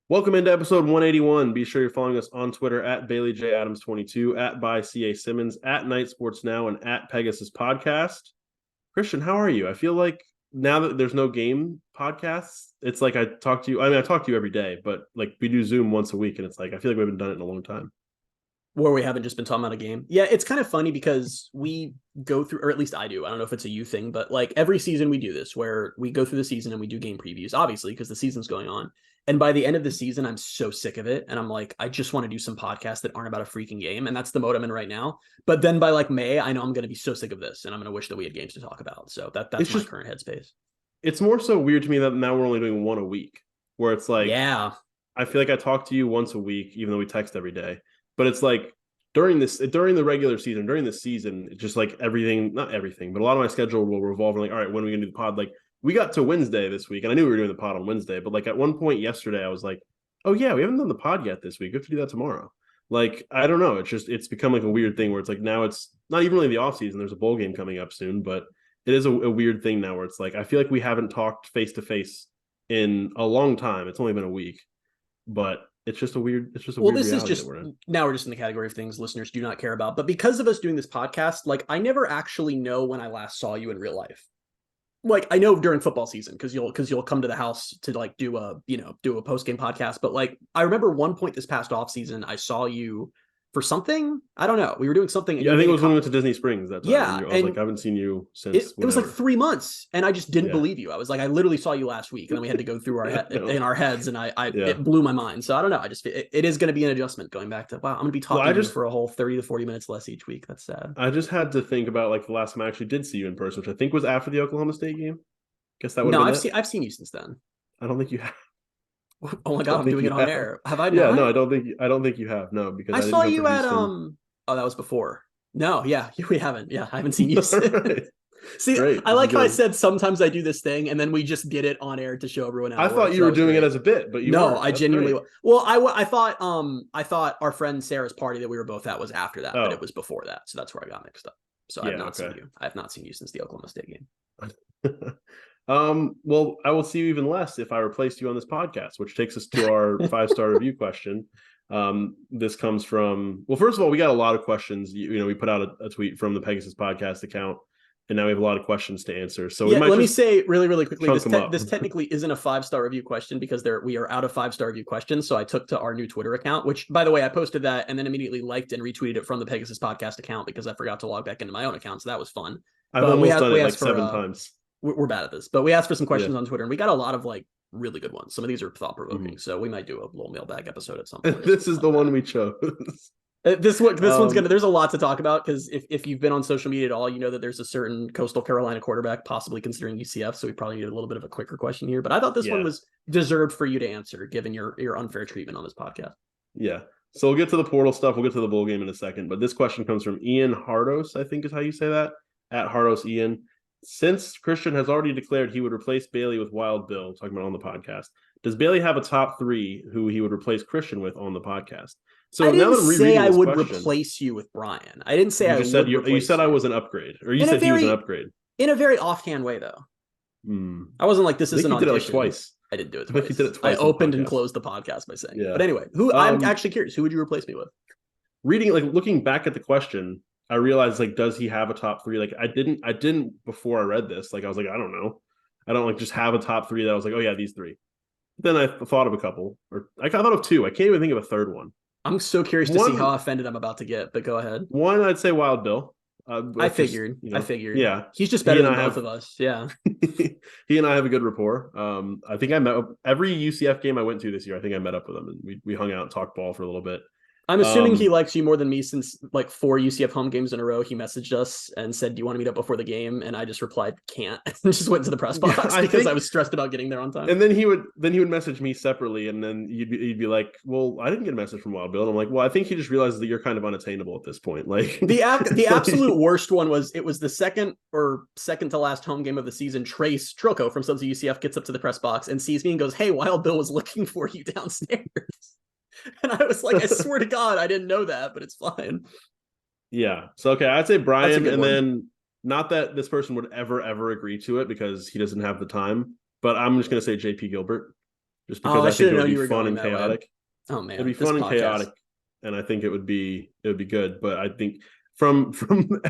Welcome into episode 181. Be sure you're following us on Twitter at BaileyJAdams22, at by CA Simmons, at Night Sports Now, and at Pegasus Podcast. Christian, how are you? I feel like now that there's no game podcasts, it's like I talk to you. I mean, I talk to you every day, but like we do Zoom once a week, and it's like I feel like we haven't done it in a long time. Where we haven't just been talking about a game. Yeah, it's kind of funny because we go through, or at least I do. I don't know if it's a you thing, but like every season we do this where we go through the season and we do game previews, obviously, because the season's going on. And by the end of the season, I'm so sick of it. And I'm like, I just want to do some podcasts that aren't about a freaking game. And that's the mode I'm in right now. But then by like May, I know I'm going to be so sick of this and I'm going to wish that we had games to talk about. So that's my current headspace. It's more so weird to me that now we're only doing one a week, where it's like, yeah, I feel like I talk to you once a week, even though we text every day. But it's like during the regular season, during this season, it's just like not everything, but a lot of my schedule will revolve around like, all right, when are we going to do the pod? Like, we got to Wednesday this week, and I knew we were doing the pod on Wednesday, but like at one point yesterday, I was like, oh yeah, we haven't done the pod yet this week. We have to do that tomorrow. Like, I don't know. It's become like a weird thing where it's like now it's not even really the off season. There's a bowl game coming up soon, but it is a weird thing now where it's like, I feel like we haven't talked face to face in a long time. It's only been a week, but it's just a weird this is just, now we're just in the category of things listeners do not care about. But because of us doing this podcast, like I never actually know when I last saw you in real life. Like I know during football season because you'll come to the house to like do a post game podcast. But like I remember one point this past off season, I saw you for something. I don't know. We were doing something. Yeah, I think it was when we went to Disney Springs that time. Yeah, I was like, I haven't seen you since. It was like 3 months, and I just didn't believe you. I was like, I literally saw you last week, and then we had to go through in our heads, and it blew my mind. So I don't know. I just it is going to be an adjustment going back to wow. I'm going to be talking to you for a whole 30 to 40 minutes less each week. That's sad. I just had to think about like the last time I actually did see you in person, which I think was after the Oklahoma State game. Guess that would. No, I've seen you since then. I don't think you have. Oh my god, I'm doing it on air. Have I? Yeah, no, I don't think you have. No, because I saw you at Oh, that was before. No, yeah, we haven't. Yeah, I haven't seen you since. Right. See, great. I like how I said sometimes I do this thing and then we just did it on air to show everyone how I thought you were doing it as a bit, but I genuinely. Well, I thought our friend Sarah's party that we were both at was after that, but it was before that, so that's where I got mixed up. So I have not seen you. I have not seen you since the Oklahoma State game. Well, I will see you even less if I replaced you on this podcast, which takes us to our 5-star review question. This comes from, well, first of all, we got a lot of questions. We put out a tweet from the Pegasus Podcast account, and now we have a lot of questions to answer. So let me say really, really quickly, this technically isn't a 5-star review question because we are out of 5-star review questions. So I took to our new Twitter account, which, by the way, I posted that and then immediately liked and retweeted it from the Pegasus Podcast account because I forgot to log back into my own account. So that was fun. I've almost done it like 7 times. We're bad at this, but we asked for some questions on Twitter and we got a lot of like really good ones. Some of these are thought provoking, so we might do a little mailbag episode at some point. This is the one we chose. This one's gonna. There's a lot to talk about because if you've been on social media at all, you know that there's a certain Coastal Carolina quarterback possibly considering UCF. So we probably need a little bit of a quicker question here. But I thought this one was deserved for you to answer, given your unfair treatment on this podcast. Yeah. So we'll get to the portal stuff. We'll get to the bowl game in a second. But this question comes from Ian Hardos, I think is how you say that, at Hardos Ian. Since Christian has already declared he would replace Bailey with Wild Bill, talking about on the podcast, does Bailey have a top 3 who he would replace Christian with on the podcast? So now that I'm rereading I would replace you with Brian. I didn't say you said I was an upgrade, or you said he was an upgrade in a very offhand way, though. I wasn't like this is an audition. Did it like twice. I didn't do it twice. He did it twice. I opened and closed the podcast by saying, But anyway, I'm actually curious. Who would you replace me with? Looking back at the question, I realized does he have a top 3? Like I didn't before I read this. Like I was like, I don't know. I don't like just have a top 3 that I was like, oh yeah, these 3. Then I thought of a couple, or I thought of 2. I can't even think of a third one. I'm so curious to see how offended I'm about to get, but go ahead. One, I'd say Wild Bill. I figured. Yeah. He's just better than both of us. Yeah. He and I have a good rapport. I think I met every UCF game I went to this year. I think I met up with him and we hung out and talked ball for a little bit. I'm assuming he likes you more than me since like 4 UCF home games in a row. He messaged us and said, do you want to meet up before the game? And I just replied, can't, and just went to the press box I was stressed about getting there on time. And then he would message me separately. And then you'd be like, well, I didn't get a message from Wild Bill. And I'm like, well, I think he just realizes that you're kind of unattainable at this point. Like the absolute worst one was the second to last home game of the season. Trace Trilco from Sons of UCF gets up to the press box and sees me and goes, hey, Wild Bill was looking for you downstairs. And I was like, I swear to God, I didn't know that, but it's fine. Yeah. So, okay, I'd say Brian, and then not that this person would ever agree to it because he doesn't have the time, but I'm just going to say JP Gilbert. just because I think it would be fun and chaotic. chaotic. Oh man, It'd be fun and chaotic, and I think it would be good. But I think from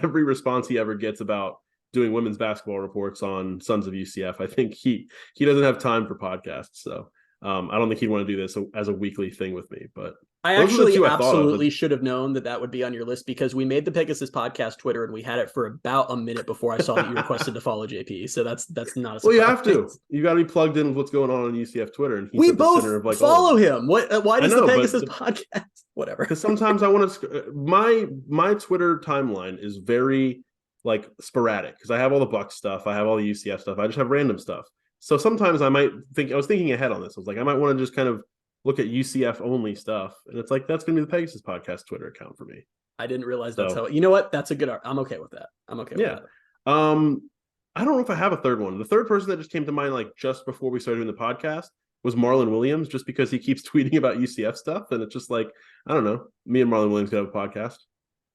every response he ever gets about doing women's basketball reports on Sons of UCF, I think he doesn't have time for podcasts. So I don't think he'd want to do this as a weekly thing with me. But I actually absolutely should have known that would be on your list because we made the Pegasus Podcast Twitter and we had it for about a minute before I saw that you requested to follow JP. So that's not a surprise. Well, you have to. You got to be plugged in with what's going on UCF Twitter, and we both follow him. Why does the Pegasus Podcast? Whatever. Because sometimes I want to. My Twitter timeline is very like sporadic because I have all the Bucks stuff, I have all the UCF stuff, I just have random stuff. So sometimes I might think. I was thinking ahead on this. I was like, I might want to just kind of look at UCF only stuff, and it's like that's going to be the Pegasus Podcast Twitter account for me. I didn't realize that's how. You know what? That's a good. I'm okay with that. I'm okay with that. I don't know if I have a third one. The third person that just came to mind, like just before we started doing the podcast, was Marlon Williams, just because he keeps tweeting about UCF stuff, and it's just like I don't know. Me and Marlon Williams could have a podcast.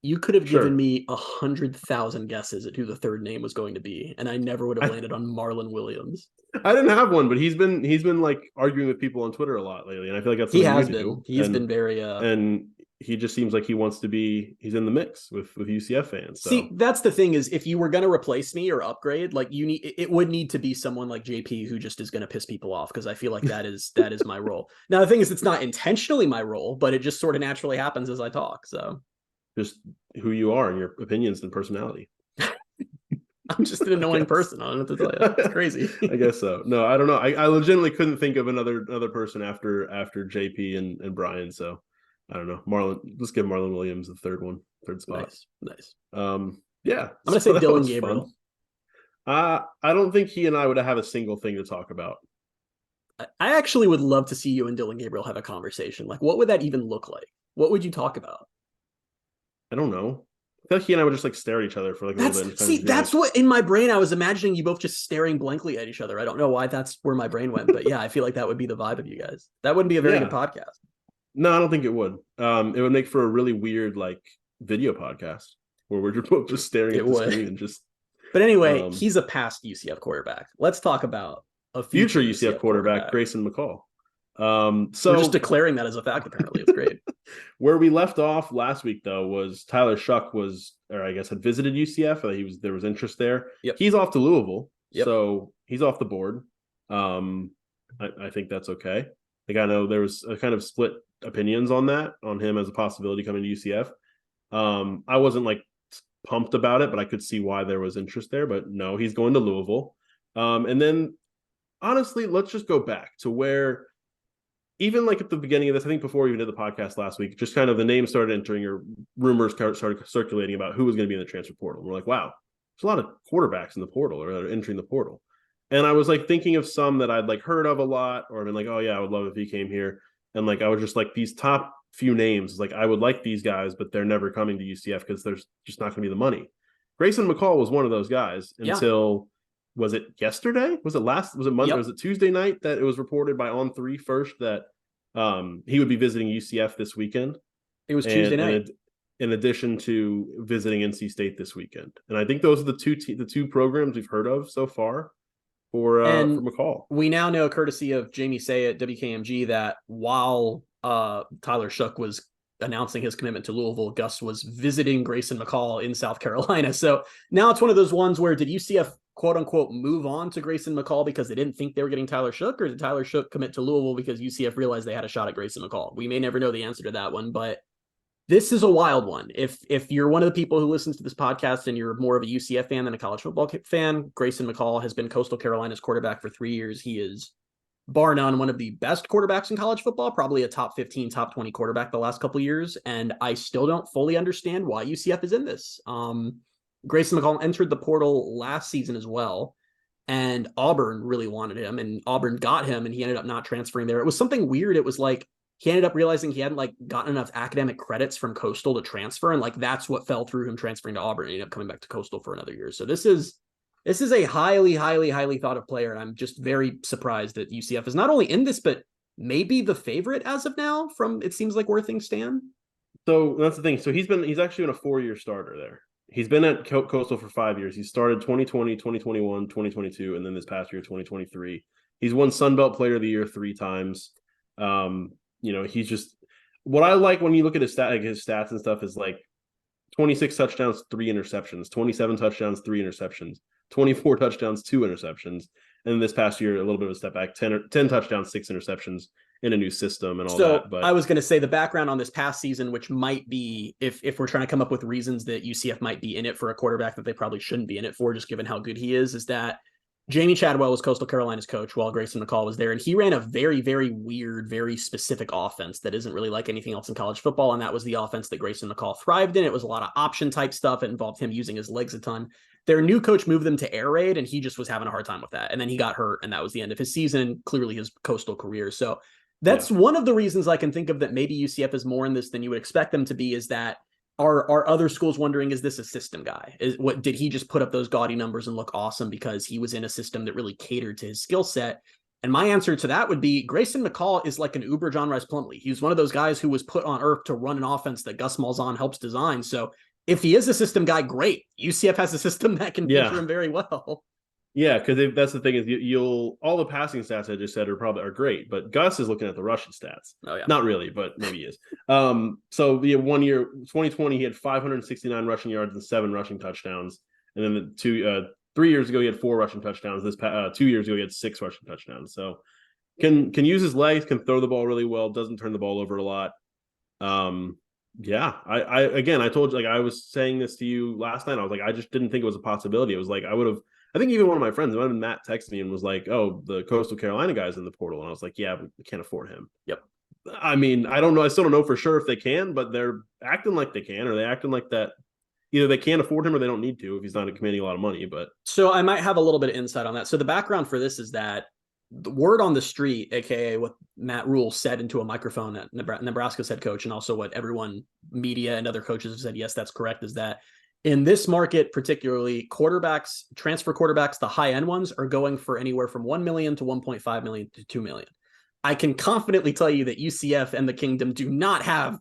You could have given me 100,000 guesses at who the third name was going to be, and I never would have landed on Marlon Williams. I didn't have one, but he's been like arguing with people on Twitter a lot lately, and I feel like that's he has been. He's been very and he just seems like he wants to be. He's in the mix with UCF fans. So. See, that's the thing is, if you were going to replace me or upgrade, like it would need to be someone like JP who just is going to piss people off because I feel like that is my role. Now the thing is, it's not intentionally my role, but it just sort of naturally happens as I talk. So. Just who you are and your opinions and personality. I'm just an annoying person. I don't know what to tell you. It's crazy. I guess so. No, I don't know. I legitimately couldn't think of another person after JP and Brian. So I don't know. Marlon. Let's give Marlon Williams the third spot. Nice. Yeah. I'm gonna say Dylan Gabriel. I don't think he and I would have a single thing to talk about. I actually would love to see you and Dylan Gabriel have a conversation. Like, what would that even look like? What would you talk about? I don't know. I feel like he and I would just like stare at each other for like a little bit. See, that's what in my brain I was imagining you both just staring blankly at each other. I don't know why that's where my brain went, but yeah, I feel like that would be the vibe of you guys. That wouldn't be a very good podcast. No, I don't think it would. It would make for a really weird like video podcast where we're both just staring at the screen and just. But anyway, he's a past UCF quarterback. Let's talk about a future UCF quarterback, Grayson McCall. So we're just declaring that as a fact. Apparently, it's great. Where we left off last week, though, was Tyler Shuck had visited UCF. There was interest there. Yep. He's off to Louisville, so he's off the board. I think that's okay. Like I know there was a kind of split opinions on him as a possibility coming to UCF. I wasn't like pumped about it, but I could see why there was interest there. But no, he's going to Louisville. And then honestly, let's just go back to where. Even like at the beginning of this, I think before we even did the podcast last week, just kind of the names started entering or rumors started circulating about who was going to be in the transfer portal. And we're like, wow, there's a lot of quarterbacks in the portal or that are entering the portal. And I was like thinking of some that I'd like heard of a lot or I've been like, oh yeah, I would love if he came here. And like, I was just like these top few names, like I would like these guys, but they're never coming to UCF because there's just not going to be the money. Grayson McCall was one of those guys until was it yesterday? Was it Monday? Yep. Was it Tuesday night that it was reported by On3 first that he would be visiting UCF this weekend? It was Tuesday night. In addition to visiting NC State this weekend. And I think those are the two programs we've heard of so far for McCall. We now know, courtesy of Jamie Say at WKMG, that while Tyler Shuck was announcing his commitment to Louisville, Gus was visiting Grayson McCall in South Carolina. So now it's one of those ones where did UCF quote unquote move on to Grayson McCall because they didn't think they were getting Tyler Shuck, or did Tyler Shuck commit to Louisville because UCF realized they had a shot at Grayson McCall? We may never know the answer to that one, but this is a wild one. If you're one of the people who listens to this podcast and you're more of a UCF fan than a college football fan, Grayson McCall has been Coastal Carolina's quarterback for 3 years. He is bar none one of the best quarterbacks in college football, probably a top 15, top 20 quarterback the last couple of years. And I still don't fully understand why UCF is in this. Grayson McCall entered the portal last season as well, and Auburn really wanted him, and Auburn got him, and he ended up not transferring there. It was something weird. It was like he ended up realizing he hadn't like gotten enough academic credits from Coastal to transfer, and like that's what fell through him transferring to Auburn. He ended up coming back to Coastal for another year. So this is a highly, highly, highly thought of player, and I'm just very surprised that UCF is not only in this, but maybe the favorite as of now. From it seems like where things stand. So that's the thing. So he's actually been a 4-year starter there. He's been at Coastal for 5 years. He started 2020, 2021, 2022, and then this past year, 2023. He's won Sun Belt Player of the Year 3 times. He's just what I like when you look at his stats and stuff is like 26 touchdowns, 3 interceptions, 27 touchdowns, 3 interceptions, 24 touchdowns, 2 interceptions. And this past year, a little bit of a step back, 10 touchdowns, 6 interceptions in a new system and all that. But I was going to say the background on this past season, which might be if we're trying to come up with reasons that UCF might be in it for a quarterback that they probably shouldn't be in it for, just given how good he is that Jamie Chadwell was Coastal Carolina's coach while Grayson McCall was there. And he ran a very, very weird, very specific offense that isn't really like anything else in college football. And that was the offense that Grayson McCall thrived in. It was a lot of option type stuff. It involved him using his legs a ton. Their new coach moved them to air raid, and he just was having a hard time with that. And then he got hurt, and that was the end of his season, clearly his Coastal career. So that's one of the reasons I can think of that maybe UCF is more in this than you would expect them to be, is that are other schools wondering, is this a system guy? Did he just put up those gaudy numbers and look awesome because he was in a system that really catered to his skill set? And my answer to that would be Grayson McCall is like an Uber John Rice Plumlee. He's one of those guys who was put on earth to run an offense that Gus Malzahn helps design. So if he is a system guy, great. UCF has a system that can feature him very well. Yeah, because that's the thing is you'll all the passing stats I just said are great, but Gus is looking at the rushing stats. Oh yeah, not really, but maybe he is. So the 1 year, 2020, he had 569 rushing yards and 7 rushing touchdowns, and then 3 years ago he had 4 rushing touchdowns. 2 years ago he had 6 rushing touchdowns. So can use his legs, can throw the ball really well, doesn't turn the ball over a lot. I told you, like I was saying this to you last night. I was like, I just didn't think it was a possibility. It was like I think even one of my friends, Matt, texted me and was like, "Oh, the Coastal Carolina guy's in the portal," and I was like, "Yeah, but we can't afford him." Yep. I mean, I don't know. I still don't know for sure if they can, but they're acting like they can, or they acting like that. Either they can't afford him or they don't need to if he's not commanding a lot of money. But so I might have a little bit of insight on that. So the background for this is that the word on the street, aka what Matt Rule said into a microphone at Nebraska's head coach, and also what everyone, media and other coaches have said, yes, that's correct, is that in this market, particularly quarterbacks, transfer quarterbacks, the high end ones are going for anywhere from 1 million to 1.5 million to 2 million. I can confidently tell you that UCF and the Kingdom do not have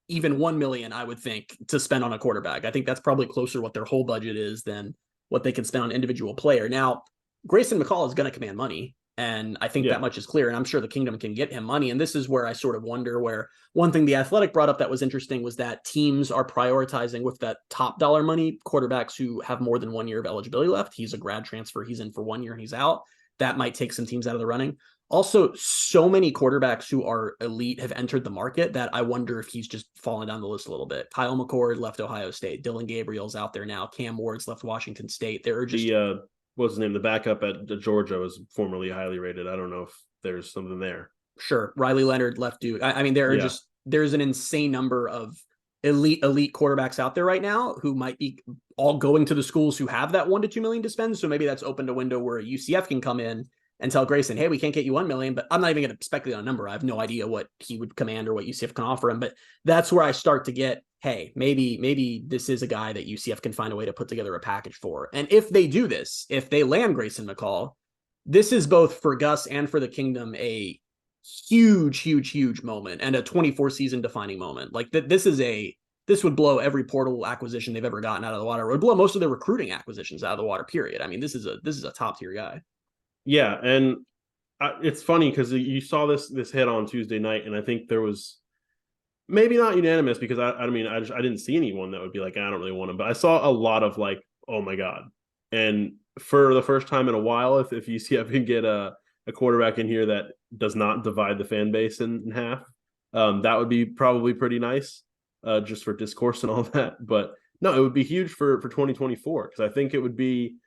even 1 million, I would think, to spend on a quarterback. I think that's probably closer to what their whole budget is than what they can spend on an individual player. Now, Grayson McCall is going to command money, and I think that much is clear, and I'm sure the Kingdom can get him money. And this is where I sort of wonder where one thing The Athletic brought up that was interesting was that teams are prioritizing with that top dollar money quarterbacks who have more than 1 year of eligibility left. He's a grad transfer. He's in for 1 year and he's out. That might take some teams out of the running. Also, so many quarterbacks who are elite have entered the market that I wonder if he's just fallen down the list a little bit. Kyle McCord left Ohio State. Dylan Gabriel's out there now. Cam Ward's left Washington State. There are just... what's his name? The backup at Georgia was formerly highly rated. I don't know if there's something there. Sure. Riley Leonard left Duke. I mean, there's an insane number of elite quarterbacks out there right now who might be all going to the schools who have that 1 to 2 million to spend. So maybe that's opened a window where a UCF can come in and tell Grayson, hey, we can't get you 1 million, but I'm not even going to speculate on a number. I have no idea what he would command or what UCF can offer him. But that's where I start to get, hey, maybe this is a guy that UCF can find a way to put together a package for. And if they do this, if they land Grayson McCall, this is both for Gus and for the Kingdom a huge moment and a 24 season defining moment. Like this would blow every portal acquisition they've ever gotten out of the water. It would blow most of their recruiting acquisitions out of the water, period. I mean, this is a top tier guy. Yeah. And it's funny because you saw this hit on Tuesday night, and I think there was maybe not unanimous because I didn't see anyone that would be like, I don't really want him, but I saw a lot of like, oh my God. And for the first time in a while, if UCF can get a quarterback in here that does not divide the fan base in half, that would be probably pretty nice, just for discourse and all that. But no, it would be huge for 2024 because I think it would be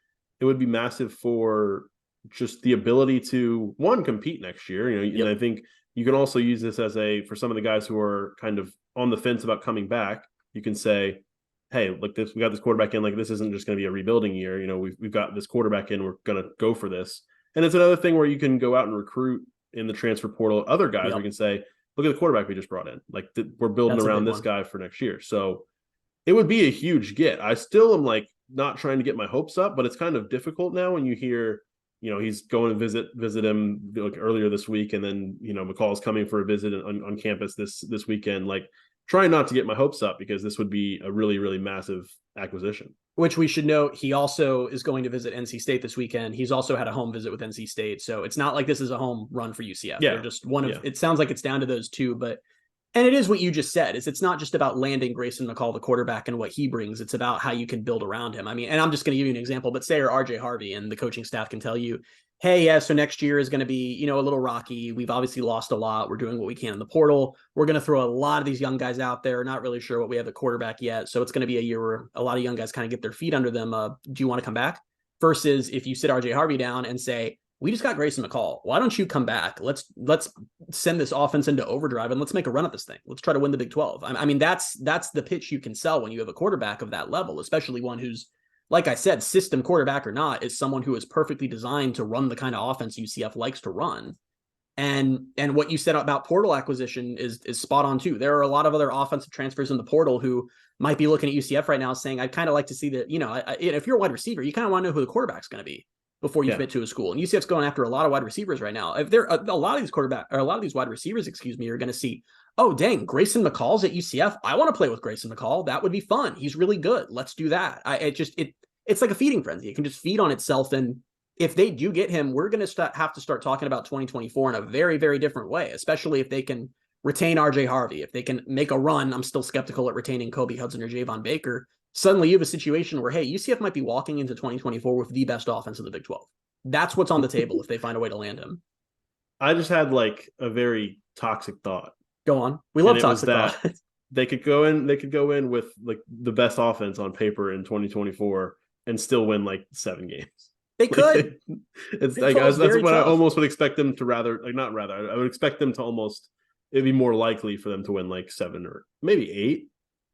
massive for just the ability to compete next year. And I think you can also use this as for some of the guys who are kind of on the fence about coming back. You can say, hey, look, we got this quarterback in. Like, this isn't just going to be a rebuilding year. We've got this quarterback in. We're going to go for this. And it's another thing where you can go out and recruit in the transfer portal other guys. We can say, look at the quarterback we just brought in. Like, we're building around this guy for next year. So it would be a huge get. I still am like not trying to get my hopes up, but it's kind of difficult now when you hear, he's going to visit him like earlier this week. And then, McCall's coming for a visit on campus this weekend. Like, trying not to get my hopes up because this would be a really, really massive acquisition. Which we should note, he also is going to visit NC State this weekend. He's also had a home visit with NC State. So it's not like this is a home run for UCF. Yeah. They're just it sounds like it's down to those two, and it is what you just said, it's not just about landing Grayson McCall, the quarterback, and what he brings. It's about how you can build around him. I mean, and I'm just going to give you an example, but say you're RJ Harvey and the coaching staff can tell you, hey, yeah, so next year is going to be, a little rocky. We've obviously lost a lot. We're doing what we can in the portal. We're going to throw a lot of these young guys out there. Not really sure what we have at quarterback yet. So it's going to be a year where a lot of young guys kind of get their feet under them. Do you want to come back? Versus if you sit RJ Harvey down and say, we just got Grayson McCall. Why don't you come back? Let's send this offense into overdrive and let's make a run at this thing. Let's try to win the Big 12. I mean, that's the pitch you can sell when you have a quarterback of that level, especially one who's, like I said, system quarterback or not, is someone who is perfectly designed to run the kind of offense UCF likes to run. And what you said about portal acquisition is spot on too. There are a lot of other offensive transfers in the portal who might be looking at UCF right now saying, I'd kind of like to see that, if you're a wide receiver, you kind of want to know who the quarterback's going to be before you commit to a school. And UCF's going after a lot of wide receivers right now. If there a lot of these wide receivers, are going to see, oh, dang, Grayson McCall's at UCF. I want to play with Grayson McCall. That would be fun. He's really good. Let's do that. It's like a feeding frenzy. It can just feed on itself. And if they do get him, we're going to have to start talking about 2024 in a very, very different way, especially if they can retain RJ Harvey. If they can make a run, I'm still skeptical at retaining Kobe Hudson or Javon Baker. Suddenly you have a situation where, hey, UCF might be walking into 2024 with the best offense in the Big 12. That's what's on the table if they find a way to land him. I just had like a very toxic thought. Go on. We love toxic thought. They could go in with like the best offense on paper in 2024 and still win like 7 games. They could. It's like that's what tough. I almost would expect them to I would expect them to almost, it'd be more likely for them to win like 7 or maybe 8,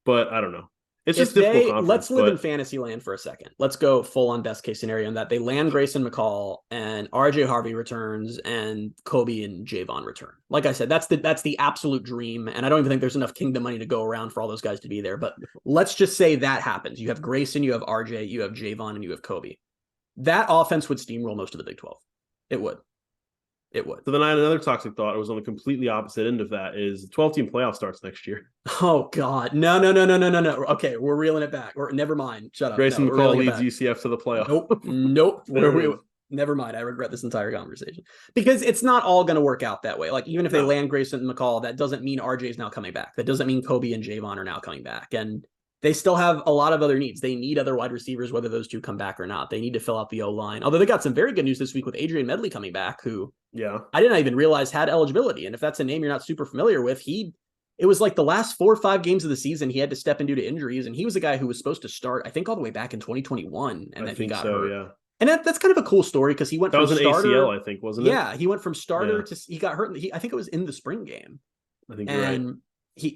but I don't know. It's just difficult. Let's live in fantasy land for a second. Let's go full on best case scenario in that they land Grayson McCall and RJ Harvey returns and Kobe and Javon return. Like I said, that's the absolute dream. And I don't even think there's enough kingdom money to go around for all those guys to be there. But let's just say that happens. You have Grayson, you have RJ, you have Javon, and you have Kobe. That offense would steamroll most of the Big 12. It would. So then I had another toxic thought. It was on the completely opposite end of that. Is the 12-team playoff starts next year? Oh God, no. Okay, we're reeling it back. Never mind. Shut up. Grayson McCall leads UCF to the playoff. Nope. Never mind. I regret this entire conversation because it's not all going to work out that way. Like even if they land Grayson McCall, that doesn't mean RJ is now coming back. That doesn't mean Kobe and Javon are now coming back. And they still have a lot of other needs. They need other wide receivers, whether those two come back or not. They need to fill out the O-line. Although they got some very good news this week with Adrian Medley coming back, who I didn't even realize had eligibility. And if that's a name you're not super familiar with, it was like the last 4 or 5 games of the season he had to step in due to injuries. And he was a guy who was supposed to start, I think, all the way back in 2021. And then he got hurt. Yeah. And that's kind of a cool story because he went from starter. That was an ACL, I think, wasn't it? Yeah, he went from starter to he got hurt. I think it was in the spring game. I think you're right.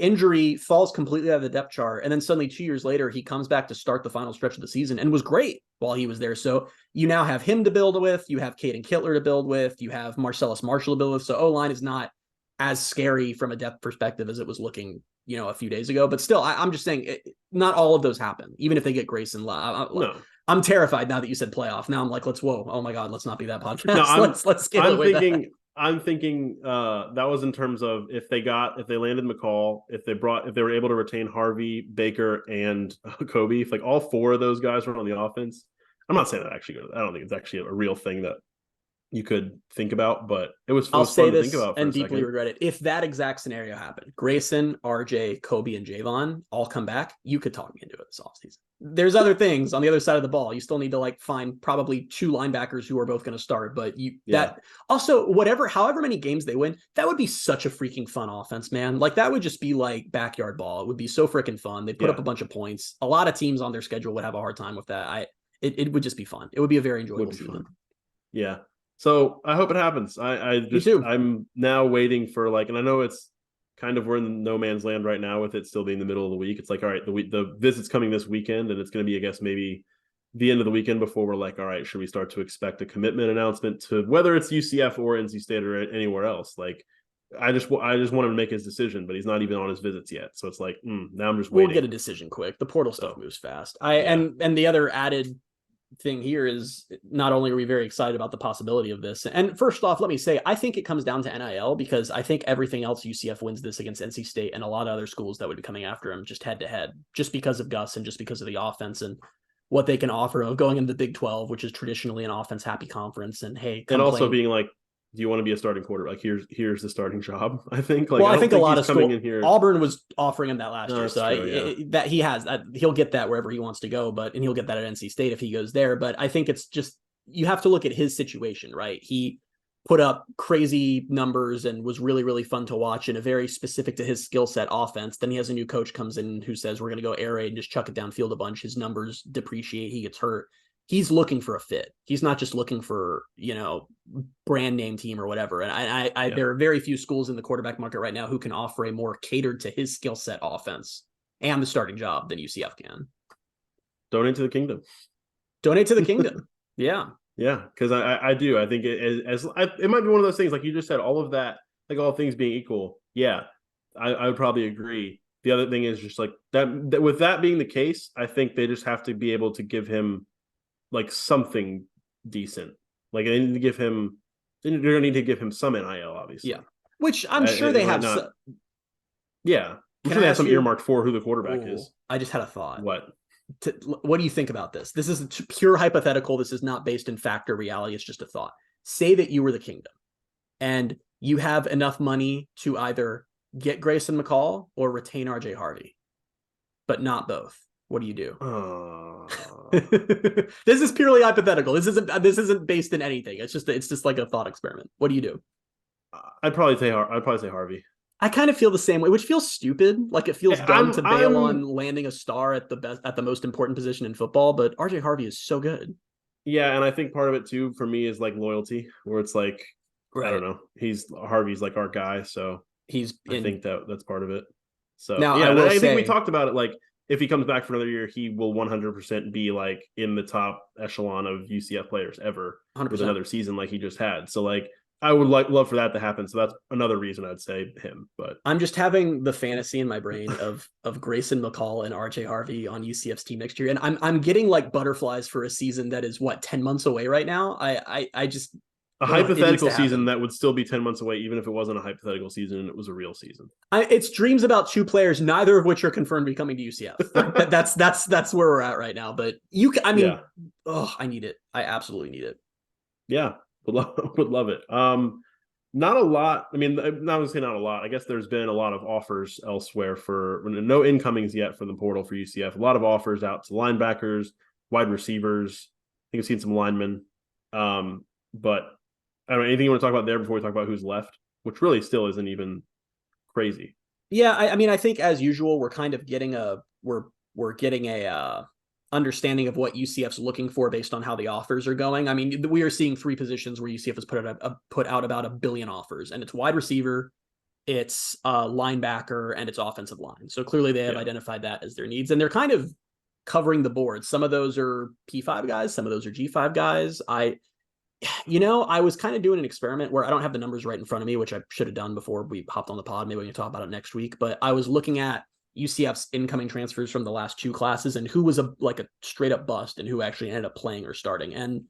Injury falls completely out of the depth chart. And then suddenly 2 years later, he comes back to start the final stretch of the season and was great while he was there. So you now have him to build with. You have Caden Kittler to build with. You have Marcellus Marshall to build with. So O-line is not as scary from a depth perspective as it was looking, a few days ago. But still, I'm just saying not all of those happen, even if they get Grayson. No. I'm terrified now that you said playoff. Now I'm like, oh my God, let's not be that podcast. No, let's scale away. I'm thinking that was in terms of if they landed McCall, if they were able to retain Harvey, Baker, and Kobe, if like all 4 of those guys were on the offense. I'm not saying that actually I don't think it's actually a real thing that you could think about, but it was fun to think about. And deeply regret it. If that exact scenario happened, Grayson, RJ, Kobe, and Javon all come back, you could talk me into it this offseason. There's other things on the other side of the ball. You still need to find probably 2 linebackers who are both going to start, but however many games they win, that would be such a freaking fun offense, man. Like that would just be like backyard ball. It would be so freaking fun. They put up a bunch of points. A lot of teams on their schedule would have a hard time with that. It would just be fun. It would be a very enjoyable season. Yeah. So I hope it happens. I'm now waiting for and I know it's kind of we're in no man's land right now with it still being the middle of the week. It's like, all right, the visit's coming this weekend and it's going to be, I guess, maybe the end of the weekend before we're like, all right, should we start to expect a commitment announcement to whether it's UCF or NC State or anywhere else? Like, I just want him to make his decision, but he's not even on his visits yet. So it's like, now I'm just waiting. We'll get a decision quick. The portal stuff moves fast. And the other added thing here is not only are we very excited about the possibility of this, and first off, let me say, I think it comes down to NIL, because I think everything else UCF wins this against NC State and a lot of other schools that would be coming after him just head to head, just because of Gus and just because of the offense and what they can offer of going into the Big 12, which is traditionally an offense happy conference. And hey, and also being like, do you want to be a starting quarterback? Here's the starting job. I think. Like, well, I think a lot of coming schools, in here. Auburn was offering him that last year, so true, that he has that, he'll get that wherever he wants to go, and he'll get that at NC State if he goes there. But I think it's just, you have to look at his situation, right? He put up crazy numbers and was really, really fun to watch in a very specific to his skill set offense. Then he has a new coach comes in who says, we're going to go air raid and just chuck it downfield a bunch. His numbers depreciate. He gets hurt. He's looking for a fit. He's not just looking for, brand name team or whatever. And there are very few schools in the quarterback market right now who can offer a more catered to his skill set offense and the starting job than UCF can. Donate to the kingdom. Donate to the kingdom. Yeah. Yeah. Cause I do. I think it might be one of those things, like you just said, all of that, like all things being equal. Yeah. I would probably agree. The other thing is just like that with that being the case, I think they just have to be able to give him like something decent. Like they need to give him, they're going to need to give him some NIL, obviously. Yeah. Which I'm sure they have. Yeah. I'm sure they have some earmarked for who the quarterback is. I just had a thought. What do you think about this? This is a pure hypothetical. This is not based in fact or reality. It's just a thought. Say that you were the kingdom and you have enough money to either get Grayson McCall or retain RJ Harvey, but not both. What do you do? This is purely hypothetical. This isn't based in anything. It's just like a thought experiment. What do you do? I'd probably say Harvey. I kind of feel the same way, which feels stupid. Like it feels dumb to bail on landing a star at the most important position in football. But RJ Harvey is so good. Yeah, and I think part of it too for me is like loyalty, where it's like I don't know. Harvey's like our guy, so I think that's part of it. So now, yeah, I think we talked about it. Like if he comes back for another year, he will 100% be like in the top echelon of UCF players ever 100%. With another season like he just had. So like I would love for that to happen. So that's another reason I'd say him. But I'm just having the fantasy in my brain of Grayson McCall and RJ Harvey on UCF's team next year, and I'm getting like butterflies for a season that is 10 months away right now. I just a hypothetical season that would still be 10 months away, even if it wasn't a hypothetical season and it was a real season. It's dreams about two players, neither of which are confirmed to be coming to UCF. That's where we're at right now. But I need it. I absolutely need it. Yeah, would love it. Not a lot. I mean, not to say not a lot. I guess there's been a lot of offers elsewhere for no incomings yet for the portal for UCF. A lot of offers out to linebackers, wide receivers. I think I've seen some linemen. But I don't know, anything you want to talk about there before we talk about who's left, which really still isn't even crazy. Yeah, I mean, I think as usual, we're kind of getting we're getting a understanding of what UCF's looking for based on how the offers are going. I mean, we are seeing three positions where UCF has put out about 1 billion offers, and it's wide receiver, it's linebacker, and it's offensive line. So clearly they have identified that as their needs, and they're kind of covering the board. Some of those are P5 guys, some of those are G5 guys. I was kind of doing an experiment where I don't have the numbers right in front of me, which I should have done before we hopped on the pod. Maybe we can talk about it next week. But I was looking at UCF's incoming transfers from the last two classes and who was a straight up bust and who actually ended up playing or starting. And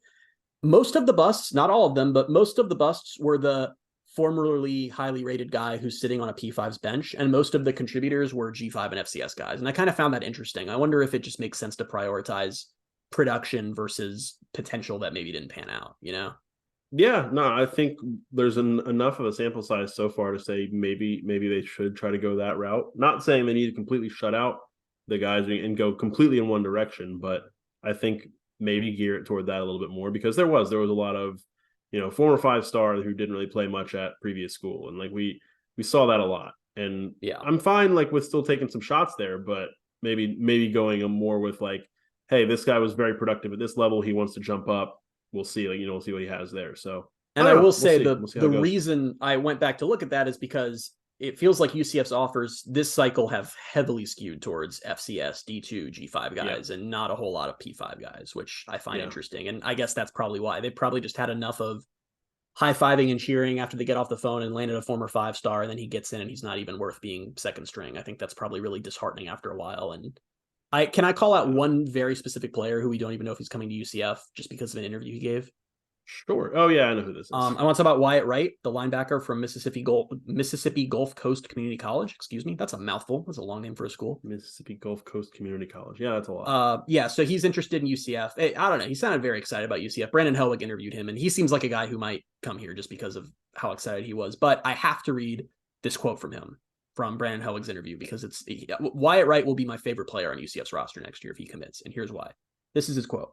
most of the busts, not all of them, but most of the busts were the formerly highly rated guy who's sitting on a P5's bench. And most of the contributors were G5 and FCS guys. And I kind of found that interesting. I wonder if it just makes sense to prioritize production versus potential that maybe didn't pan out, Yeah, no, I think there's enough of a sample size so far to say maybe they should try to go that route. Not saying they need to completely shut out the guys and go completely in one direction, but I think maybe gear it toward that a little bit more, because there was a lot of former 5-star who didn't really play much at previous school, and like we saw that a lot. And yeah, I'm fine like with still taking some shots there, but maybe going more with like, hey, this guy was very productive at this level. He wants to jump up. We'll see, we'll see what he has there. So, and I will say the reason I went back to look at that is because it feels like UCF's offers this cycle have heavily skewed towards FCS, D2, G5 guys, and not a whole lot of P5 guys, which I find interesting. And I guess that's probably why they probably just had enough of high-fiving and cheering after they get off the phone and landed a former 5-star, and then he gets in and he's not even worth being second string. I think that's probably really disheartening after a while. And Can I call out one very specific player who we don't even know if he's coming to UCF just because of an interview he gave? Sure. Oh yeah, I know who this is. I want to talk about Wyatt Wright, the linebacker from Mississippi Gulf Coast Community College. Excuse me, that's a mouthful. That's a long name for a school. Mississippi Gulf Coast Community College. Yeah, that's a lot. Yeah, so he's interested in UCF. Hey, I don't know. He sounded very excited about UCF. Brandon Helwig interviewed him, and he seems like a guy who might come here just because of how excited he was. But I have to read this quote from him from Brandon Helwig's interview because Wyatt Wright will be my favorite player on UCF's roster next year if he commits, and here's why. This is his quote.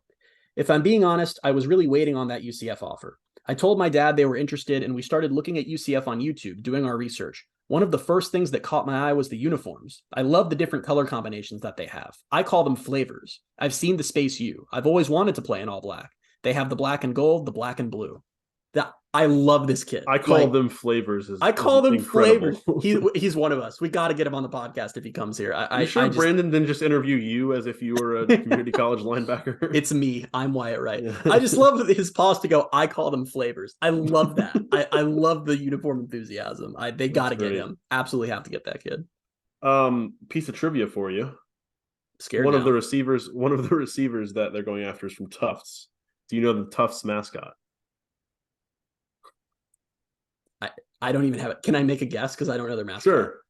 "If I'm being honest, I was really waiting on that UCF offer. I told my dad they were interested, and we started looking at UCF on YouTube, doing our research. One of the first things that caught my eye was the uniforms. I love the different color combinations that they have. I call them flavors. I've seen the Space U. I've always wanted to play in all black. They have the black and gold, the black and blue. I love this kid. I call them flavors. I call them incredible. flavors. He's one of us. We got to get him on the podcast if he comes here. Brandon didn't just interview you as if you were a community college linebacker? It's me. I'm Wyatt Wright. Yeah. I just love his pause to go, I call them flavors. I love that. I love the uniform enthusiasm. They got to get him. Absolutely have to get that kid. Piece of trivia for you. Scared one now. of the receivers that they're going after is from Tufts. Do you know the Tufts mascot? I don't even have it. Can I make a guess? Because I don't know their mascot. Sure.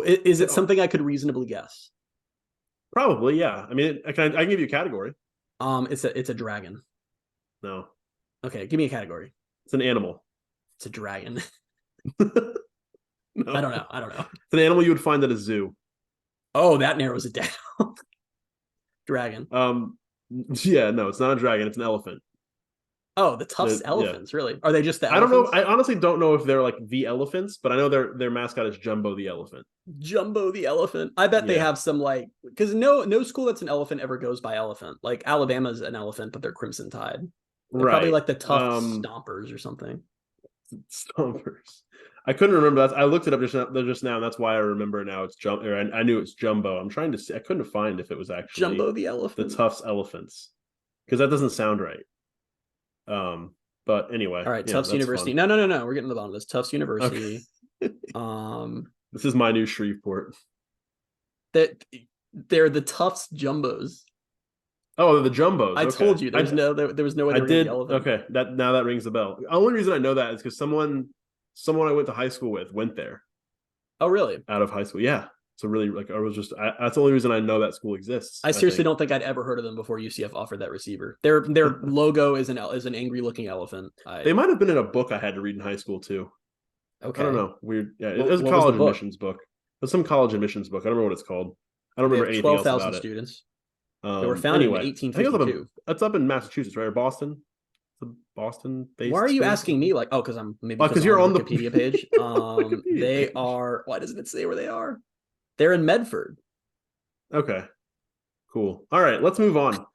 Is it something I could reasonably guess? Probably, yeah. I mean, I can give you a category. It's a dragon. No. Okay, give me a category. It's an animal. It's a dragon. No. I don't know. It's an animal you would find at a zoo. Oh, that narrows it down. Dragon. Yeah, no, it's not a dragon. It's an elephant. Oh, the Tufts elephants, really? Are they just the elephants? elephants? I don't know. I honestly don't know if they're like the elephants, but I know their mascot is Jumbo the elephant. Jumbo the elephant. I bet they have some because no school that's an elephant ever goes by elephant. Like Alabama's an elephant, but they're Crimson Tide. They're probably like the Tufts Stompers or something. Stompers. I couldn't remember that. I looked it up just now, and that's why I remember now. It's I knew it's Jumbo. I'm trying to see. I couldn't find if it was actually Jumbo the elephant. The Tufts elephants, because that doesn't sound right. But anyway. All right, Tufts University. Fun. No. We're getting to the bottom of this. Tufts University. Okay. This is my new Shreveport. They're the Tufts Jumbos. Oh, they're the Jumbos. I told you there was no way. I did. Okay, that rings a bell. The only reason I know that is because someone I went to high school with went there. Oh, really? Out of high school, yeah. So really, that's the only reason I know that school exists. I seriously don't think I'd ever heard of them before UCF offered that receiver. Their logo is an angry looking elephant. They might have been in a book I had to read in high school too. Okay. I don't know. Weird. Yeah, it was a college admissions book. It was some college admissions book. I don't remember what it's called. I don't remember anything else about it. 12,000 students. They were founded in 1852. That's up in Massachusetts, right? Or Boston? The Boston-based. Why are you asking me? Because I'm because you're on the Wikipedia page. They are. Why doesn't it say where they are? They're in Medford. Okay, cool. All right, let's move on.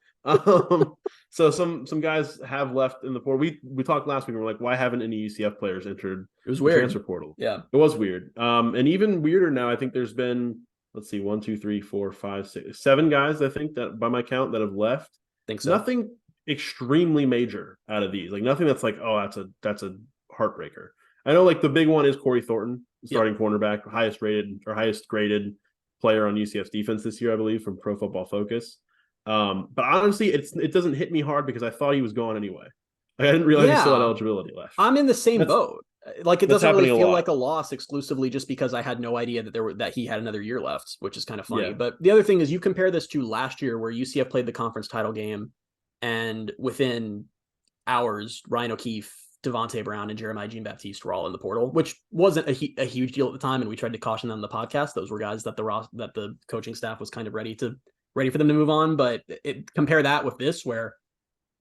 So some guys have left in the portal. We talked last week. And we're like, why haven't any UCF players entered? It was weird. Transfer portal. Yeah, it was weird. And even weirder now. I think there's been 1, 2, 3, 4, 5, 6, 7 guys. I think that by my count that have left. Think so. Nothing extremely major out of these. Like nothing that's like, oh, that's a heartbreaker. I know like the big one is Corey Thornton, starting cornerback, highest graded player on UCF's defense this year, I believe, from Pro Football Focus. But honestly, it doesn't hit me hard because I thought he was gone anyway. Like, I didn't realize he still had eligibility left. I'm in the same boat. Like it doesn't really feel like a loss exclusively just because I had no idea that he had another year left, which is kind of funny. Yeah. But the other thing is you compare this to last year where UCF played the conference title game and within hours, Ryan O'Keefe, Devontae Brown, and Jeremiah Jean-Baptiste were all in the portal, which wasn't a huge deal at the time. And we tried to caution them on the podcast. Those were guys that the coaching staff was kind of ready for them to move on. But compare that with this where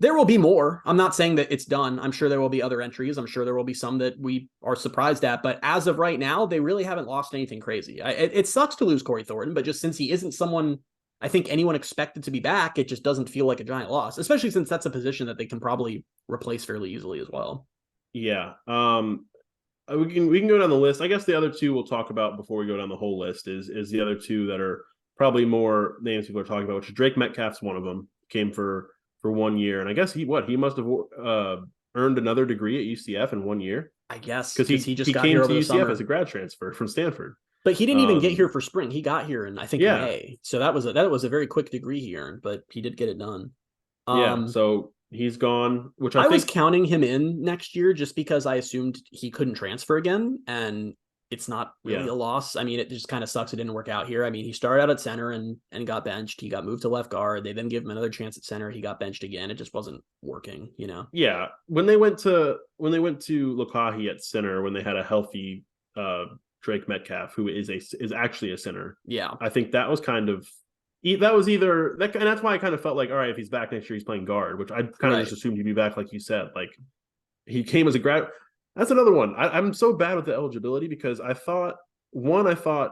there will be more. I'm not saying that it's done. I'm sure there will be other entries. I'm sure there will be some that we are surprised at. But as of right now, they really haven't lost anything crazy. It sucks to lose Corey Thornton, but just since he isn't someone I think anyone expected to be back, it just doesn't feel like a giant loss, especially since that's a position that they can probably replace fairly easily as well. Yeah. We can go down the list. I guess the other two we'll talk about before we go down the whole list is the other two that are probably more names people are talking about, which is Drake Metcalf's one of them. Came for 1 year, and I guess he must have earned another degree at UCF in 1 year. I guess because he just came to UCF as a grad transfer from Stanford. But he didn't even get here for spring. He got here in, I think, Yeah. May. So that was a very quick degree he earned, but he did get it done. So he's gone, which I think was counting him in next year just because I assumed he couldn't transfer again, and it's not really a loss. I mean, it just kind of sucks it didn't work out here. I mean, he started out at center and got benched. He got moved to left guard. They then gave him another chance at center. He got benched again. It just wasn't working, you know? Yeah. When they went to Lukahi at center, when they had a healthy Drake Metcalf, who is actually a center. Yeah. I think that was kind of that was either that, and that's why I kind of felt like, all right, if he's back next year, he's playing guard, which I kind of just assumed he'd be back, like you said. Like he came as a grad. That's another one. I'm so bad with the eligibility because I thought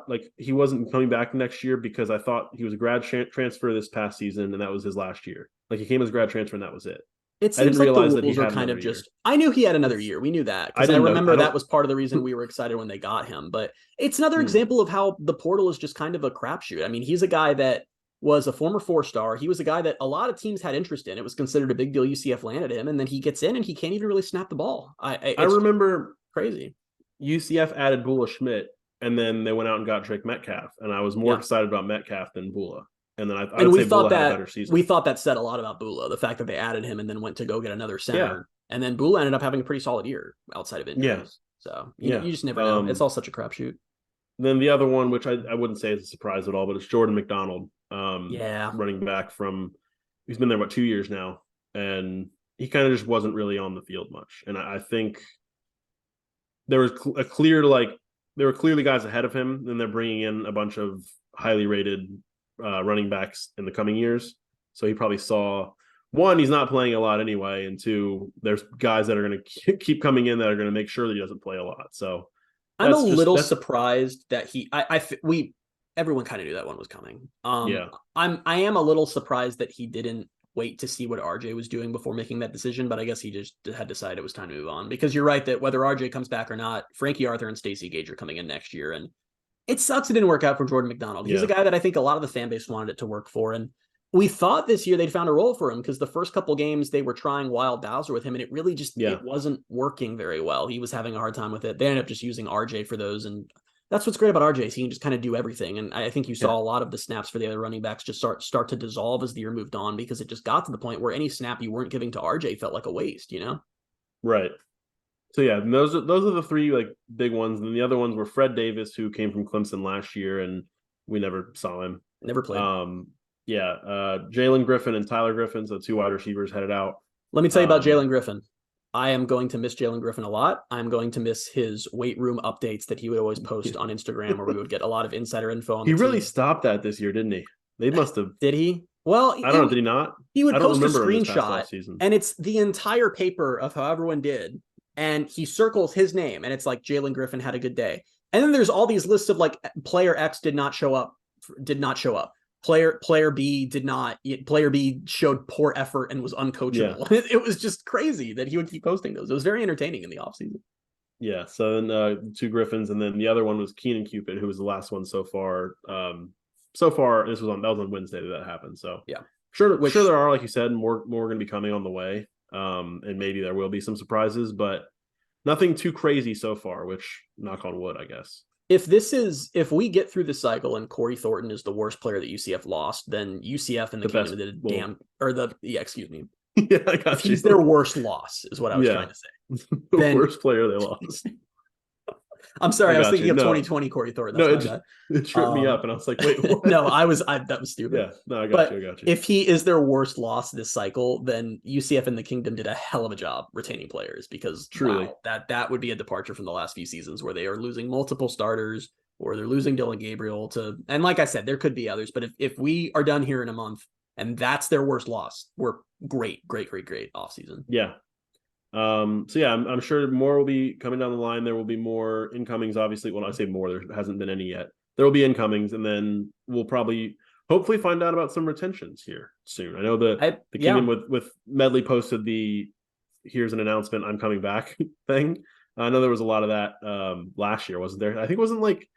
like he wasn't coming back next year because I thought he was a grad transfer this past season and that was his last year. Like he came as a grad transfer and that was it. It seems like the rules are kind of just. I knew he had another year. We knew that because I remember that was part of the reason we were excited when they got him. But it's another example of how the portal is just kind of a crapshoot. I mean, he's a guy that was a former 4-star. He was a guy that a lot of teams had interest in. It was considered a big deal. UCF landed him, and then he gets in and he can't even really snap the ball. I remember crazy. UCF added Bula Schmidt, and then they went out and got Drake Metcalf, and I was more excited about Metcalf than Bula. And then I would say Bula had a better season. We thought that said a lot about Bula, the fact that they added him and then went to go get another center. And then Bula ended up having a pretty solid year outside of injuries. Yeah. So you just never know. It's all such a crapshoot. Then the other one, which I wouldn't say is a surprise at all, but it's Jordan McDonald. Running back he's been there 2 years now, and he kind of just wasn't really on the field much. And I think there was there were clearly guys ahead of him, and they're bringing in a bunch of highly rated running backs in the coming years. So he probably saw, one, he's not playing a lot anyway, and two, there's guys that are going to keep coming in that are going to make sure that he doesn't play a lot. So I'm a little surprised that everyone kind of knew that one was coming. I am a little surprised that he didn't wait to see what RJ was doing before making that decision, but I guess he just had decided it was time to move on, because you're right that whether RJ comes back or not, Frankie Arthur and Stacey Gage are coming in next year, and it sucks it didn't work out for Jordan McDonald. He's a guy that I think a lot of the fan base wanted it to work for, and we thought this year they'd found a role for him because the first couple games they were trying Wild Bowser with him, and it really just it wasn't working very well. He was having a hard time with it. They ended up just using RJ for those, and that's what's great about RJ is he can just kind of do everything. And I think you saw a lot of the snaps for the other running backs just start to dissolve as the year moved on, because it just got to the point where any snap you weren't giving to RJ felt like a waste, you know? Right. So yeah, those are the three like big ones. And then the other ones were Fred Davis, who came from Clemson last year, and we never saw him. Never played. Jalen Griffin and Tyler Griffin, so 2 wide receivers headed out. Let me tell you about Jalen Griffin. I am going to miss Jalen Griffin a lot. I'm going to miss his weight room updates that he would always post on Instagram, where we would get a lot of insider info on He really stopped that this year, didn't he? They must have. Did he? Well, I don't know. Did he not? He would post a screenshot, and it's the entire paper of how everyone did, and he circles his name, and it's like Jalen Griffin had a good day. And then there's all these lists of like player X did not show up. Player B did not. Player B showed poor effort and was uncoachable. Yeah. It was just crazy that he would keep posting those. It was very entertaining in the offseason. Yeah. So then 2 Griffins, and then the other one was Keenan Cupid, who was the last one so far. That was on Wednesday that happened. So yeah, sure there are, like you said, more going to be coming on the way. And maybe there will be some surprises, but nothing too crazy so far. Which, knock on wood, I guess. If we get through the cycle and Corey Thornton is the worst player that UCF lost, then UCF and the Kingdom did excuse me. Yeah, I got you. He's their worst loss, is what I was trying to say. The worst player they lost. I'm sorry, I was thinking of 2020 Corey Thornton. It tripped me up, and I was like, wait, what? No, that was stupid. Yeah, no, I got you. If he is their worst loss this cycle, then UCF and the Kingdom did a hell of a job retaining players, because truly that would be a departure from the last few seasons where they are losing multiple starters, or they're losing Dylan Gabriel and like I said, there could be others, but if we are done here in a month and that's their worst loss, we're great offseason. Yeah. I'm sure more will be coming down the line. There will be more incomings, obviously. Well, I say more, there hasn't been any yet. There will be incomings, and then we'll hopefully find out about some retentions here soon. I know the Kingdom with Medley posted here's an announcement, I'm coming back thing. I know there was a lot of that last year, wasn't there? I think it wasn't like,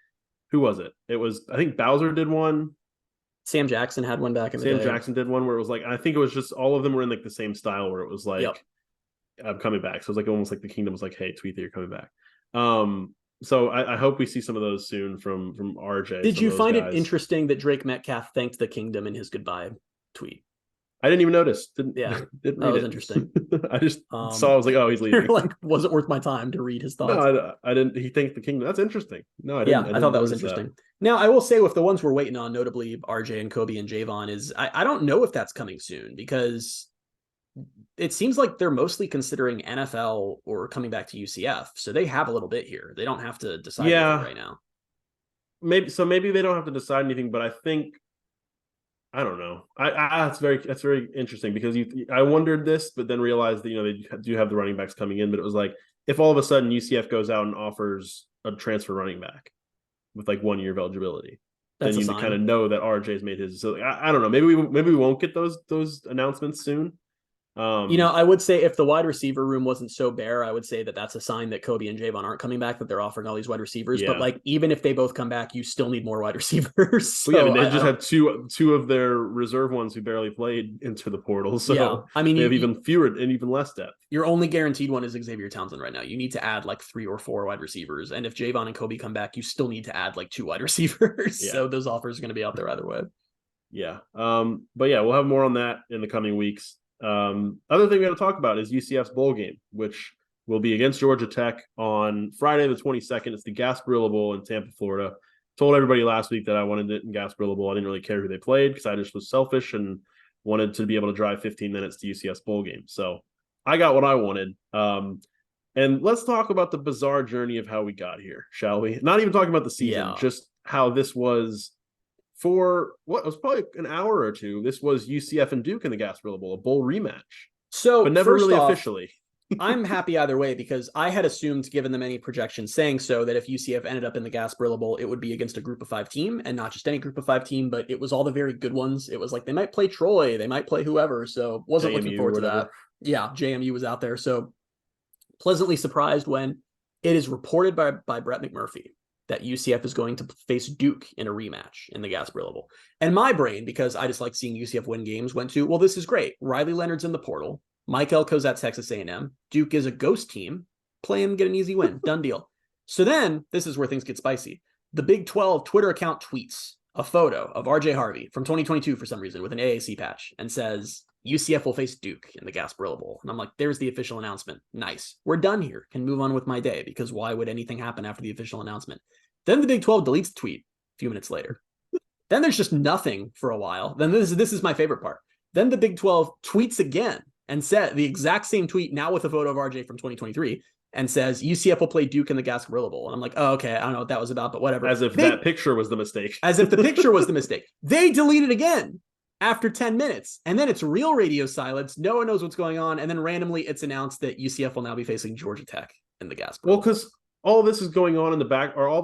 who was it? It was, I think Bowser did one. Sam Jackson had one back in the day. Sam Jackson did one where it was like, I think it was just all of them were in like the same style, where it was like, I'm coming back. So it was like almost like the Kingdom was like, hey, tweet that you're coming back. So I hope we see some of those soon from RJ. Did you find guys. it interesting that Drake Metcalf thanked the kingdom in his goodbye tweet? I didn't even notice. Didn't that was interesting. I just saw. I was like, oh, he's leaving. Like, wasn't worth my time to read his thoughts. No, I didn't. He thanked the kingdom. That's interesting. No, I didn't. Yeah, I thought that was interesting. Now, I will say with the ones we're waiting on, notably RJ and Kobe and Javon, is I don't know if that's coming soon because it seems like they're mostly considering NFL or coming back to UCF. So they have a little bit here. They don't have to decide anything right now. Maybe they don't have to decide anything, but I think I don't know. That's very interesting because I wondered this, but then realized that they do have the running backs coming in. But it was like if all of a sudden UCF goes out and offers a transfer running back with like 1 year of eligibility, then you kind of know that RJ's made his. So I don't know. Maybe we won't get those announcements soon. I would say if the wide receiver room wasn't so bare, I would say that that's a sign that Kobe and Javon aren't coming back, that they're offering all these wide receivers. Yeah. But like, even if they both come back, you still need more wide receivers. So well, they just have two of their reserve ones who barely played into the portal. So yeah. I mean, they have even fewer and even less depth. Your only guaranteed one is Xavier Townsend right now. You need to add like 3 or 4 wide receivers. And if Javon and Kobe come back, you still need to add like 2 wide receivers. Yeah. So those offers are going to be out there either way. Yeah. But yeah, we'll have more on that in the coming weeks. Other thing we got to talk about is UCF's bowl game, which will be against Georgia Tech on Friday the 22nd. It's the Gasparilla Bowl in Tampa, Florida. Told everybody last week that I wanted it in Gasparilla Bowl. I didn't really care who they played because I just was selfish and wanted to be able to drive 15 minutes to UCF's bowl game. So I got what I wanted. And let's talk about the bizarre journey of how we got here, shall we? Not even talking about the season, just how this was. For what was probably an hour or two, this was UCF and Duke in the Gasparilla Bowl, a bowl rematch. So, but never really officially. I'm happy either way because I had assumed, given the many projections saying so, that if UCF ended up in the Gasparilla Bowl, it would be against a Group of 5 team, and not just any Group of 5 team, but it was all the very good ones. It was like they might play Troy, they might play whoever. So wasn't JMU, looking forward to that. Yeah, JMU was out there. So pleasantly surprised when it is reported by Brett McMurphy that UCF is going to face Duke in a rematch in the Gasparilla Bowl. And my brain, because I just like seeing UCF win games, went to, well, this is great. Riley Leonard's in the portal. Mike Elko's at Texas A&M. Duke is a ghost team. Play him, get an easy win. Done deal. So then, this is where things get spicy. The Big 12 Twitter account tweets a photo of RJ Harvey from 2022 for some reason with an AAC patch and says, UCF will face Duke in the Gasparilla Bowl. And I'm like, there's the official announcement. Nice. We're done here. Can move on with my day because why would anything happen after the official announcement? Then the Big 12 deletes the tweet a few minutes later. Then there's just nothing for a while. Then this is my favorite part. Then the Big 12 tweets again and said the exact same tweet now with a photo of RJ from 2023 and says UCF will play Duke in the Gasparilla Bowl. And I'm like, oh, okay, I don't know what that was about, but whatever. As if that picture was the mistake. As if the picture was the mistake. They delete it again after 10 minutes. And then it's real radio silence. No one knows what's going on. And then randomly it's announced that UCF will now be facing Georgia Tech in the Gasparilla Bowl. Well, because all this is going on in the back, or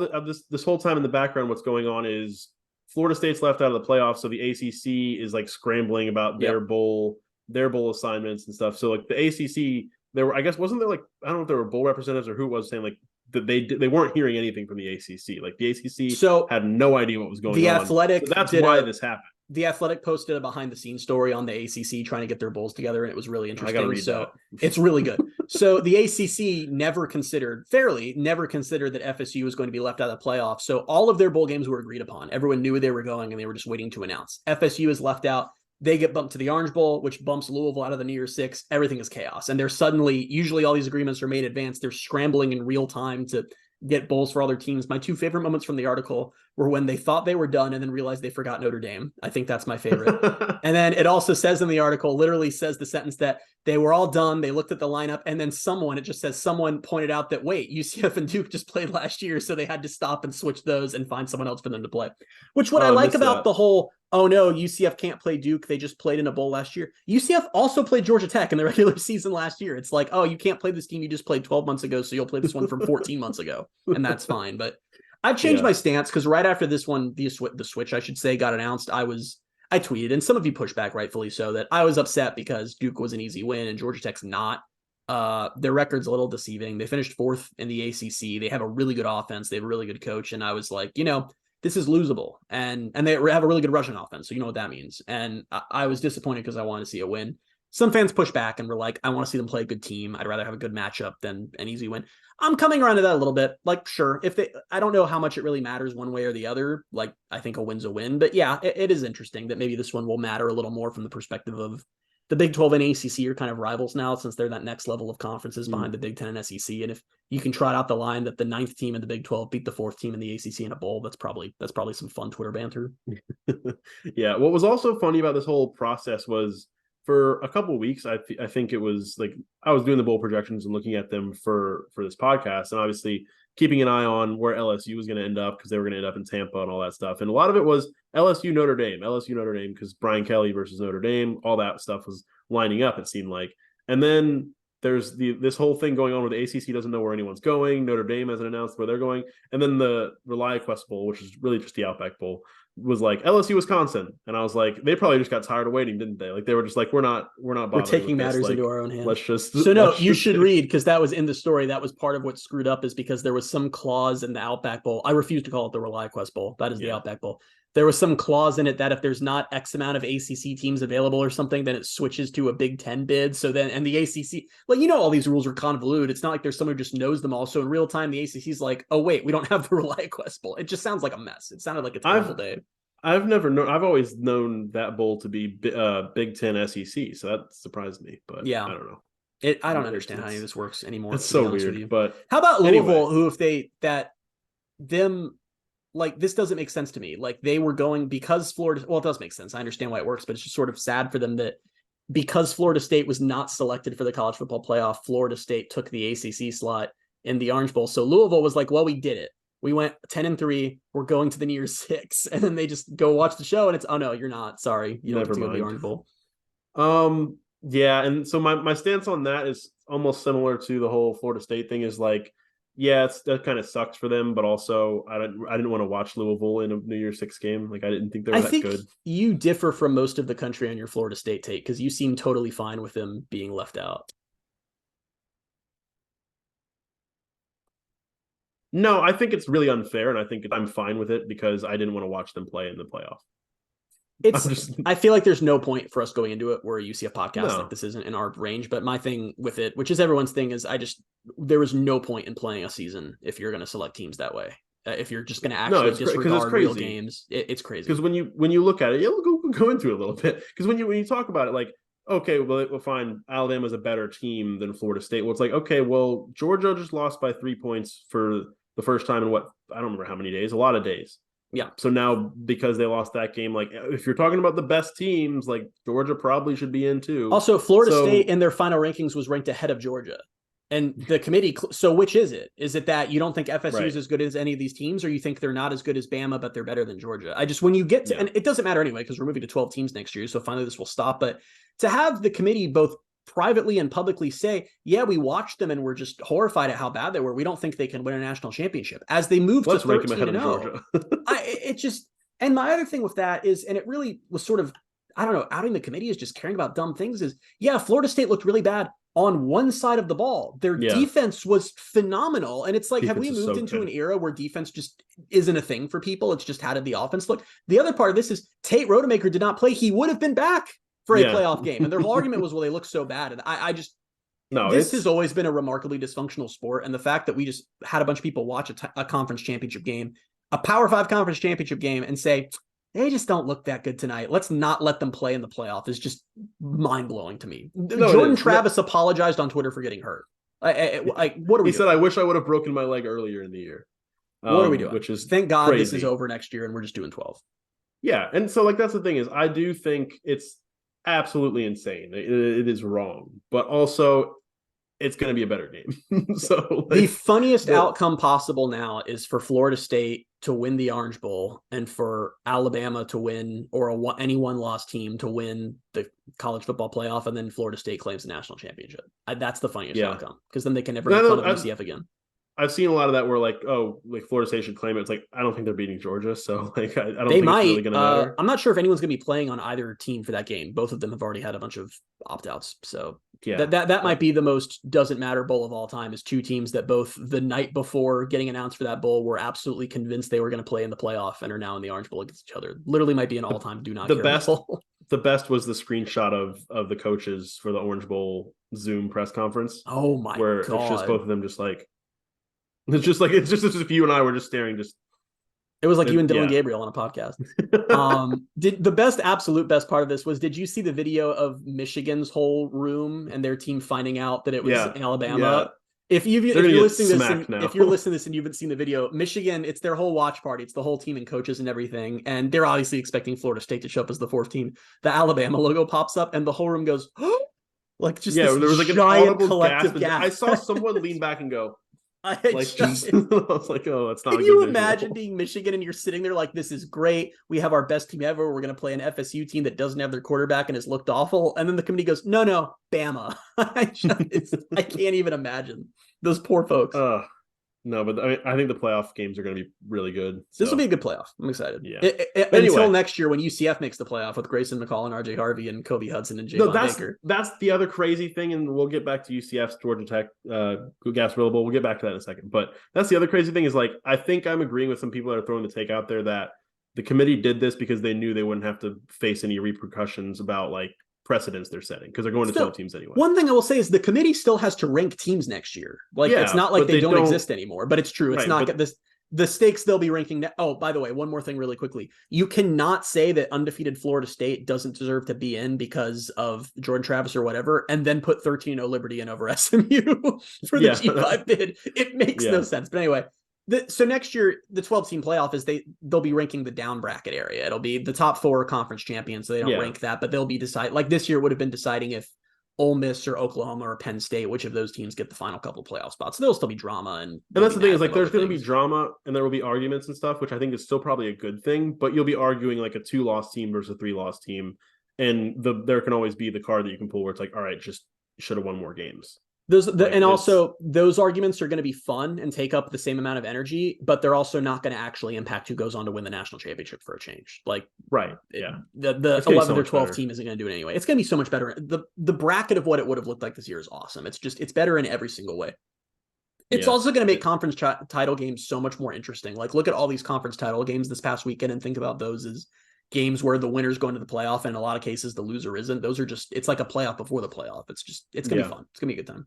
this whole time in the background, what's going on is Florida State's left out of the playoffs, so the ACC is like scrambling about their bowl assignments and stuff. So like the ACC, wasn't there like, I don't know if there were bowl representatives or who it was saying like that they weren't hearing anything from the ACC. Like the ACC had no idea what was going on. The Athletic, so that's why this happened. The Athletic posted a behind-the-scenes story on the ACC trying to get their bowls together, and it was really interesting. I gotta read that. It's really good. So the ACC never considered that FSU was going to be left out of the playoffs. So all of their bowl games were agreed upon. Everyone knew where they were going, and they were just waiting to announce. FSU is left out. They get bumped to the Orange Bowl, which bumps Louisville out of the New Year's Six. Everything is chaos. And they're usually all these agreements are made in advance. They're scrambling in real time to get bowls for all their teams. My 2 favorite moments from the article were when they thought they were done and then realized they forgot Notre Dame. I think that's my favorite. And then it also says in the article, literally says the sentence that they were all done. They looked at the lineup and then someone pointed out that, wait, UCF and Duke just played last year. So they had to stop and switch those and find someone else for them to play. Which I like about the whole, oh no, UCF can't play Duke. They just played in a bowl last year. UCF also played Georgia Tech in the regular season last year. It's like, oh, you can't play this team you just played 12 months ago. So you'll play this one from 14 months ago. And that's fine. But I've changed my stance because right after this one, the switch, I should say, got announced, I tweeted, and some of you pushed back rightfully so, that I was upset because Duke was an easy win and Georgia Tech's not. Their record's a little deceiving. They finished 4th in the ACC. They have a really good offense. They have a really good coach. And I was like, this is losable. And they have a really good rushing offense. So you know what that means. And I was disappointed because I wanted to see a win. some fans push back and were like, I want to see them play a good team. I'd rather have a good matchup than an easy win. I'm coming around to that a little bit. Like, sure, I don't know how much it really matters one way or the other. Like, I think a win's a win, but yeah, it is interesting that maybe this one will matter a little more from the perspective of the Big 12 and ACC are kind of rivals now, since they're that next level of conferences behind the Big 10 and SEC. And if you can trot out the line that the 9th team in the Big 12 beat the 4th team in the ACC in a bowl, that's probably some fun Twitter banter. Yeah. What was also funny about this whole process was, for a couple of weeks, I think it was like I was doing the bowl projections and looking at them for this podcast, and obviously keeping an eye on where LSU was going to end up, because they were going to end up in Tampa and all that stuff. And a lot of it was LSU Notre Dame, because Brian Kelly versus Notre Dame, all that stuff was lining up, it seemed like. And then there's this whole thing going on where the ACC doesn't know where anyone's going. Notre Dame hasn't announced where they're going. And then the ReliaQuest Bowl, which is really just the Outback Bowl, was like LSU Wisconsin, and I was like, they probably just got tired of waiting, didn't they? Like, they were just like, we're not we're taking matters into our own hands. You should read, because that was in the story. That was part of what screwed up, is because there was some clause in the Outback Bowl. I refuse to call it the ReliaQuest Bowl. That is the Outback Bowl. There was some clause in it that if there's not X amount of ACC teams available or something, then it switches to a Big 10 bid. So then, and the ACC, like, all these rules are convoluted. It's not like there's someone who just knows them all. So in real time, the ACC's like, oh wait, we don't have the ReliaQuest Bowl. It just sounds like a mess. It sounded like a terrible day. I've always known that bowl to be Big 10 SEC, so that surprised me. But yeah, I don't know. I don't understand how any of this works anymore. It's so weird. But how about Louisville, who like, this doesn't make sense to me. Like, they were going because Florida. Well, it does make sense. I understand why it works, but it's just sort of sad for them that because Florida State was not selected for the college football playoff, Florida State took the ACC slot in the Orange Bowl. So Louisville was like, well, we did it. We went 10-3. We're going to the New Year's Six, and then they just go watch the show, and it's, oh no, you're not. Sorry, you don't get to go to the Orange Bowl. Yeah, and so my stance on that is almost similar to the whole Florida State thing. Is like, yeah, that kind of sucks for them, but also I didn't want to watch Louisville in a New Year's Six game. Like, I didn't think they were that good. I think you differ from most of the country on your Florida State take, because you seem totally fine with them being left out. No, I think it's really unfair, and I think I'm fine with it because I didn't want to watch them play in the playoff. I feel like there's no point for us going into it. We're a UCF podcast, like, this isn't in our range. But my thing with it, which is everyone's thing, is there was no point in playing a season if you're going to select teams that way. If you're just going to actually disregard real games, it's crazy. Because when you look at it, we'll go into it a little bit. Because when you talk about it, like, okay, well, fine, Alabama's a better team than Florida State. Well, it's like, okay, well, Georgia just lost by 3 points for the first time in I don't remember how many days, a lot of days. Yeah. So now, because they lost that game, like, if you're talking about the best teams, like, Georgia probably should be in too. Also, Florida State in their final rankings was ranked ahead of Georgia. And the committee, so which is it? Is it that you don't think FSU is as good as any of these teams, or you think they're not as good as Bama, but they're better than Georgia? When you get to, and it doesn't matter anyway, because we're moving to 12 teams next year, so finally this will stop. But to have the committee both privately and publicly say, yeah, we watched them and we're just horrified at how bad they were. We don't think they can win a national championship. As they move to 13-0. It just, and my other thing with that is, and it really was sort of, I don't know, outing the committee is just caring about dumb things, is, yeah, Florida State looked really bad on one side of the ball. Their defense was phenomenal. And it's like, have we moved into an era where defense just isn't a thing for people? It's just, how did the offense look? The other part of this is Tate Rodemaker did not play. He would have been back for a playoff game. And their whole argument was, well, they look so bad. And this has always been a remarkably dysfunctional sport. And the fact that we just had a bunch of people watch a conference championship game, a Power 5 conference championship game, and say, they just don't look that good tonight, let's not let them play in the playoff, is just mind-blowing to me. Jordan Travis apologized on Twitter for getting hurt. What are we doing? He said, I wish I would have broken my leg earlier in the year. What are we doing? Which is thank God crazy. This is over next year and we're just doing 12. Yeah. And so, like, that's the thing, is I do think it's absolutely insane. It is wrong, but also it's going to be a better game. So, like, the funniest outcome possible now is for Florida State to win the Orange Bowl and for Alabama to win, or any one-loss team to win the college football playoff, and then Florida State claims the national championship. That's the funniest outcome, because then they can never make fun of UCF again. I've seen a lot of that where, like, oh, like, Florida State should claim it. It's like, I don't think they're beating Georgia, so, like, I don't think it's really going to matter. I'm not sure if anyone's going to be playing on either team for that game. Both of them have already had a bunch of opt-outs, so that might be the most doesn't matter bowl of all time, is two teams that both the night before getting announced for that bowl were absolutely convinced they were going to play in the playoff and are now in the Orange Bowl against each other. Literally might be an all-time do not care bowl. The best was the screenshot of the coaches for the Orange Bowl Zoom press conference. Oh my where God. it's just both of them just like it's just if you and I were just staring it was like you and Dylan Gabriel on a podcast. Did the absolute best part of this was, did you see the video of Michigan's whole room and their team finding out that it was Alabama? Yeah. If you're listening to this and you haven't seen the video, Michigan, it's their whole watch party. It's the whole team and coaches and everything. And they're obviously expecting Florida State to show up as the fourth team. The Alabama logo pops up and the whole room goes, like just there was like giant collective gasp. I saw someone lean back and go, I was like, oh, that's not. Can you imagine being Michigan and you're sitting there like, this is great. We have our best team ever. We're going to play an FSU team that doesn't have their quarterback and has looked awful. And then the committee goes, no, Bama. I can't even imagine those poor folks. No, but I think the playoff games are going to be really good. So. This will be a good playoff. I'm excited. Yeah. Until next year when UCF makes the playoff with Grayson McCall and RJ Harvey and Kobe Hudson and Javon Baker. That's the other crazy thing, and we'll get back to UCF's Georgia Tech Gasparilla Bowl. We'll get back to that in a second. But that's the other crazy thing is, like, I think I'm agreeing with some people that are throwing the take out there that the committee did this because they knew they wouldn't have to face any repercussions about, like, precedents they're setting because they're going to 12 teams anyway. One thing I will say is the committee still has to rank teams next year. Like, it's not like they don't exist anymore, but it's true. It's not this. The stakes they'll be ranking. Oh, by the way, one more thing really quickly. You cannot say that undefeated Florida State doesn't deserve to be in because of Jordan Travis or whatever, and then put 13-0 Liberty in over SMU for the G5 bid. It makes no sense. But anyway, so next year, the 12-team playoff is they'll be ranking the down bracket area. It'll be the top 4 conference champions, so they don't rank that, but they'll be like this year would have been deciding if Ole Miss or Oklahoma or Penn State, which of those teams get the final couple playoff spots. So there'll still be drama. And that's the thing is, like, there's going to be drama and there will be arguments and stuff, which I think is still probably a good thing, but you'll be arguing like a 2-loss team versus a 3-loss team. And there can always be the card that you can pull where it's like, all right, just should have won more games. Also, those arguments are going to be fun and take up the same amount of energy, but they're also not going to actually impact who goes on to win the national championship for a change. Like, right, yeah, the 11 or 12 team isn't going to do it anyway. It's going to be so much better. The bracket of what it would have looked like this year is awesome. It's better in every single way. It's also going to make conference title games so much more interesting. Like, look at all these conference title games this past weekend and think about those as games where the winner's going to the playoff, and in a lot of cases the loser isn't. Those are it's like a playoff before the playoff. It's going to be fun. It's going to be a good time.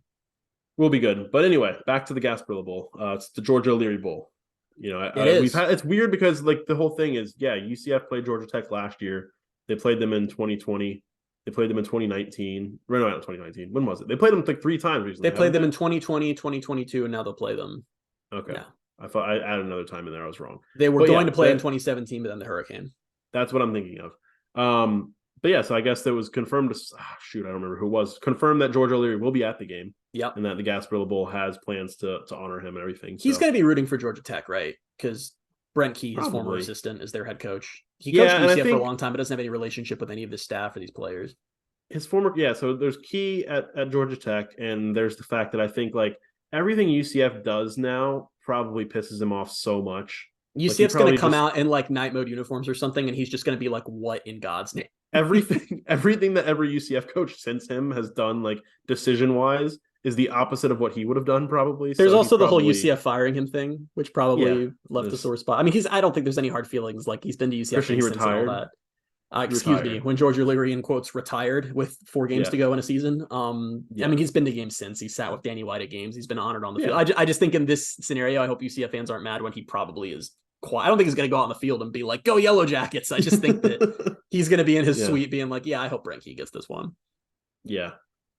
Will be good. But anyway, back to the Gasparilla Bowl. It's the Georgia O'Leary Bowl. You know, it's weird because, like, the whole thing is, UCF played Georgia Tech last year. They played them in 2020. They played them in 2019. No, not 2019. When was it? They played them like 3 times recently. They played them in 2020, 2022, and now they'll play them. Okay. Yeah. I thought I added another time in there. I was wrong. They were going to play in 2017, but then the hurricane. That's what I'm thinking of. But yeah, so I guess that was confirmed. I don't remember who was confirmed that George O'Leary will be at the game. Yep. And that the Gasparilla Bowl has plans to honor him and everything. He's going to be rooting for Georgia Tech, right? Because Brent Key, his former assistant, is their head coach. He coached UCF for a long time, but doesn't have any relationship with any of the staff or these players. So there's Key at Georgia Tech, and there's the fact that I think, like, everything UCF does now probably pisses him off so much. UCF's going to come out in like night mode uniforms or something, and he's just going to be like, what in God's name? Everything that every UCF coach since him has done, like, decision-wise, is the opposite of what he would have done, probably. There's also the whole UCF firing him thing, which probably left a sore spot. I mean, I don't think there's any hard feelings. Like, he's been to UCF since retired. All that. Excuse me, when George O'Leary, in quotes, retired with 4 games to go in a season. I mean, he's been to games since. He sat with Danny White at games. He's been honored on the field. I just think in this scenario, I hope UCF fans aren't mad when he probably is. I don't think he's going to go out on the field and be like, go Yellow Jackets. I just think that he's going to be in his suite being like, I hope Brenke gets this one. Yeah.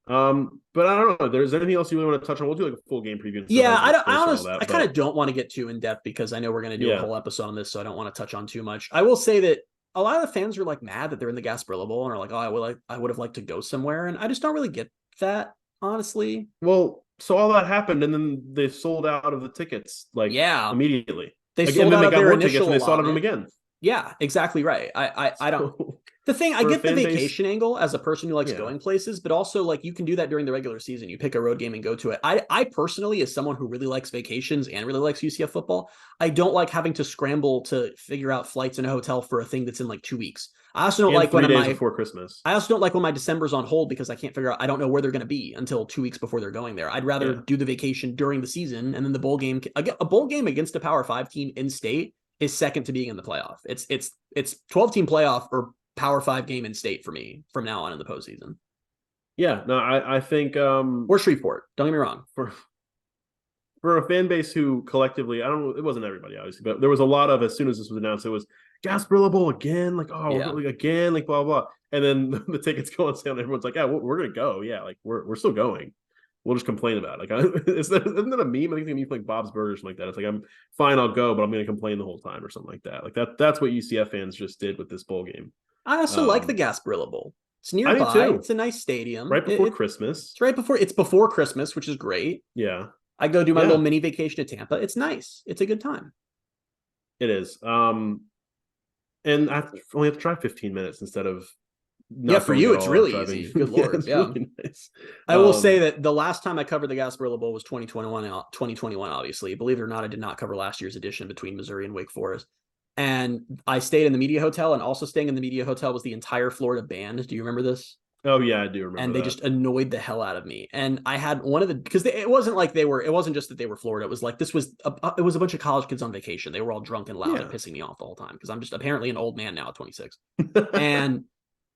But I don't know. There's anything else you really want to touch on? We'll do like a full game preview. I kind of don't want to get too in depth because I know we're going to do a whole episode on this, so I don't want to touch on too much. I will say that a lot of the fans are like mad that they're in the Gasparilla Bowl and are like, I would have liked to go somewhere. And I just don't really get that, honestly. Well, so all that happened and then they sold out of the tickets immediately. They sold out of their initial and they sold them again. Yeah, exactly right. I don't. The thing, I get the vacation angle as a person who likes going places, but also, like, you can do that during the regular season. You pick a road game and go to it. I personally, as someone who really likes vacations and really likes UCF football, I don't like having to scramble to figure out flights in a hotel for a thing that's in like 2 weeks. I also don't like 3 days before Christmas. I also don't like when my December's on hold because I can't figure out. I don't know where they're going to be until 2 weeks before they're going there. I'd rather do the vacation during the season, and then the bowl game. A bowl game against a Power 5 team in state is second to being in the playoff. It's 12-team playoff or Power 5 game in state for me from now on in the postseason. Yeah, no, I think or Shreveport. Don't get me wrong. For a fan base who collectively, I don't know, it wasn't everybody obviously, but there was a lot of, as soon as this was announced, it was Gasparilla Bowl again, like, oh, yeah. Like, again, like blah blah. And then the tickets go on sale, and everyone's like, yeah, we're gonna go, yeah, like we're still going. We'll just complain about it. Like, isn't that a meme? I think it's like Bob's Burgers, something like that. It's like, I'm fine, I'll go, but I'm gonna complain the whole time or something like that. Like that's what UCF fans just did with this bowl game. I also like the Gasparilla Bowl. It's nearby. It's a nice stadium. Right before Christmas. It's before Christmas, which is great. Yeah. I go do my little mini vacation to Tampa. It's nice. It's a good time. It is. And I only have to drive 15 minutes instead of. For you, it's really easy. Good Lord. Yeah. Really nice. I will say that the last time I covered the Gasparilla Bowl was 2021, obviously. Believe it or not, I did not cover last year's edition between Missouri and Wake Forest. And I stayed in the media hotel, and also staying in the media hotel was the entire Florida band. Do you remember this? Oh yeah, I do remember. And they just annoyed the hell out of me. And I had one of the, because it wasn't like it wasn't just that they were Florida. It was like it was a bunch of college kids on vacation. They were all drunk and loud and pissing me off the whole time because I'm just apparently an old man now at 26. And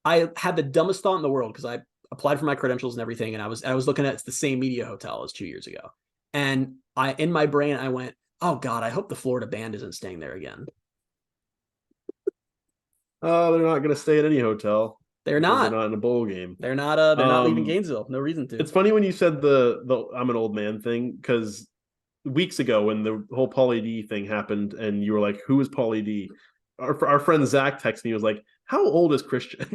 I had the dumbest thought in the world because I applied for my credentials and everything, and I was looking at the same media hotel as 2 years ago. And in my brain I went, oh God, I hope the Florida band isn't staying there again. Oh, they're not going to stay at any hotel. They're not in a bowl game. They're not leaving Gainesville. No reason to. It's funny when you said the I'm an old man thing, because weeks ago when the whole Pauly D thing happened and you were like, who is Pauly D? Our friend Zach texted me, he was like, how old is Christian?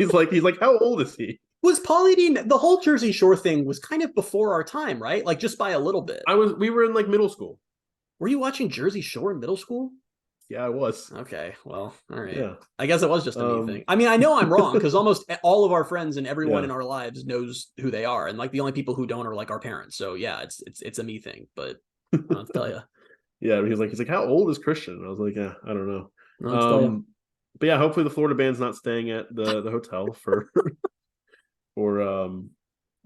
he's like, how old is he? Was Pauly D, the whole Jersey Shore thing was kind of before our time, right? Like just by a little bit. We were in like middle school. Were you watching Jersey Shore in middle school? Yeah, I was. Okay, well, all right. Yeah. I guess it was just a me thing. I mean, I know I'm wrong because almost all of our friends and everyone in our lives knows who they are, and like the only people who don't are like our parents. So yeah, it's a me thing. But I'll tell you. Yeah, he's like, how old is Christian? And I was like, yeah, I don't know. But yeah, hopefully the Florida band's not staying at the hotel for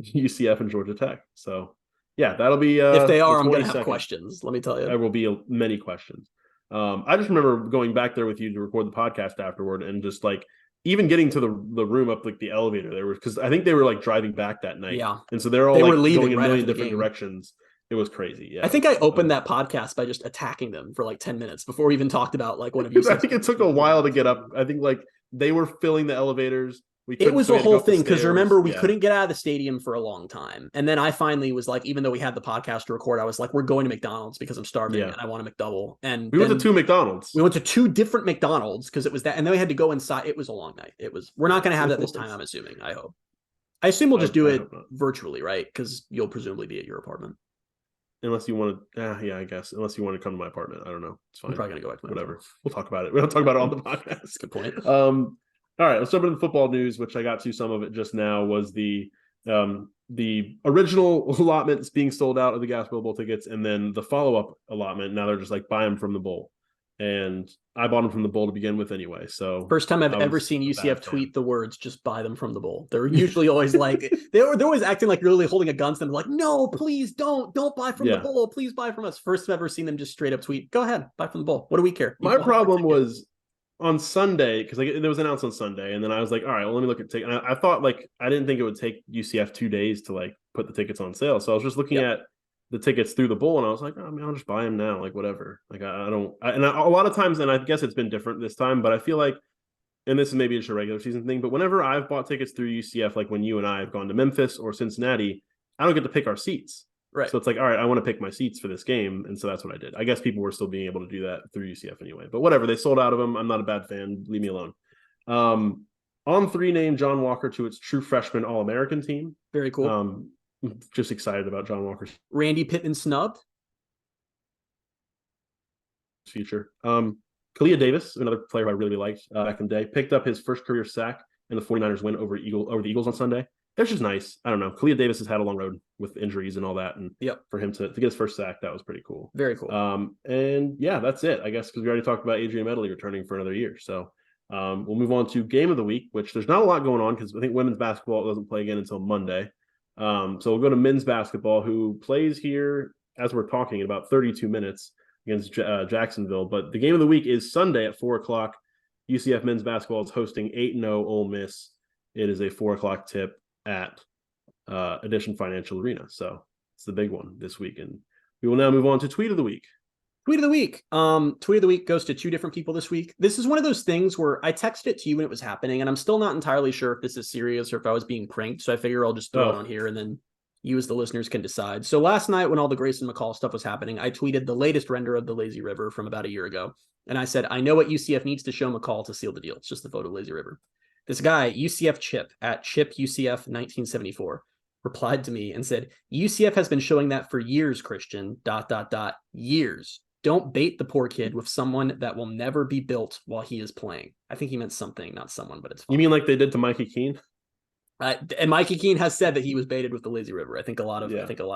UCF and Georgia Tech. So yeah, that'll be. If they are, I'm gonna have questions. Let me tell you, there will be many questions. I just remember going back there with you to record the podcast afterward, and just like even getting to the room up like the elevator there was, because I think they were like driving back that night. Yeah, and so they were leaving going in a million different directions. It was crazy. Yeah, I think I opened that podcast by just attacking them for like 10 minutes before we even talked about like one of you. I think it took a while to get up. I think like they were filling the elevators. It was a whole thing because remember we couldn't get out of the stadium for a long time, and then I finally was like, even though we had the podcast to record, I was like, we're going to McDonald's because I'm starving and I want a McDouble. And we went to 2 McDonald's. We went to 2 different McDonald's because it was that, and then we had to go inside. It was a long night. We're not going to have that this time. I'm assuming. I assume we'll just do it virtually, right? Because you'll presumably be at your apartment. Unless you want to, yeah, I guess. Unless you want to come to my apartment, I don't know. It's fine. I'm probably gonna go back to whatever. We'll talk about it. We don't talk about it on the podcast. Good point. All right, let's jump into the football news, which I got to some of it just now. Was the original allotments being sold out of the Gasparilla Bowl tickets, and then the follow-up allotment. Now they're just like buy them from the bowl, and I bought them from the bowl to begin with anyway. So first time I've ever seen UCF tweet the words "just buy them from the bowl." They're usually always like they're always acting like you're really holding a gun to them, like, no, please don't buy from the bowl, please buy from us. First I've ever seen them just straight up tweet, go ahead, buy from the bowl. What do we care? My problem was on Sunday, because like it was announced on Sunday, and then I was like, all right, well, let me look at tickets. I thought like I didn't think it would take UCF 2 days to like put the tickets on sale, so I was just looking at the tickets through the bowl, and I was like, oh, I mean, I'll just buy them now, like whatever. Like a lot of times, and I guess it's been different this time, but I feel like, and this is maybe just a regular season thing, but whenever I've bought tickets through UCF, like when you and I have gone to Memphis or Cincinnati, I don't get to pick our seats. Right. So it's like, all right, I want to pick my seats for this game. And so that's what I did. I guess people were still being able to do that through UCF anyway. But whatever, they sold out of them. I'm not a bad fan. Leave me alone. On 3 named John Walker to its true freshman All-American team. Very cool. Just excited about John Walker's Randy Pittman snubbed. Future. Kalia Davis, another player who I really liked back in the day, picked up his first career sack in the 49ers win over the Eagles on Sunday. That's just nice. I don't know. Kalia Davis has had a long road with injuries and all that. And for him to get his first sack, that was pretty cool. Very cool. And yeah, that's it, I guess, because we already talked about Adrian Medley returning for another year. So we'll move on to game of the week, which there's not a lot going on because I think women's basketball doesn't play again until Monday. So we'll go to men's basketball, who plays here as we're talking in about 32 minutes against Jacksonville. But the game of the week is Sunday at 4:00. UCF men's basketball is hosting 8-0 Ole Miss. It is a 4:00 tip at Edition Financial Arena. So it's the big one this week. And we will now move on to Tweet of the Week. Tweet of the week. Tweet of the week goes to 2 different people this week. This is one of those things where I texted it to you when it was happening, and I'm still not entirely sure if this is serious or if I was being pranked. So I figure I'll just throw it on here, and then you as the listeners can decide. So last night when all the Grayson McCall stuff was happening, I tweeted the latest render of the Lazy River from about a year ago. And I said, I know what UCF needs to show McCall to seal the deal. It's just the photo of Lazy River. This guy, UCF Chip at Chip UCF 1974, replied to me and said, UCF has been showing that for years, Christian, ... years. Don't bait the poor kid with someone that will never be built while he is playing. I think he meant something, not someone, but it's fine. You mean like they did to Mikey Keene? And Mikey Keene has said that he was baited with the Lazy River. I think a lot of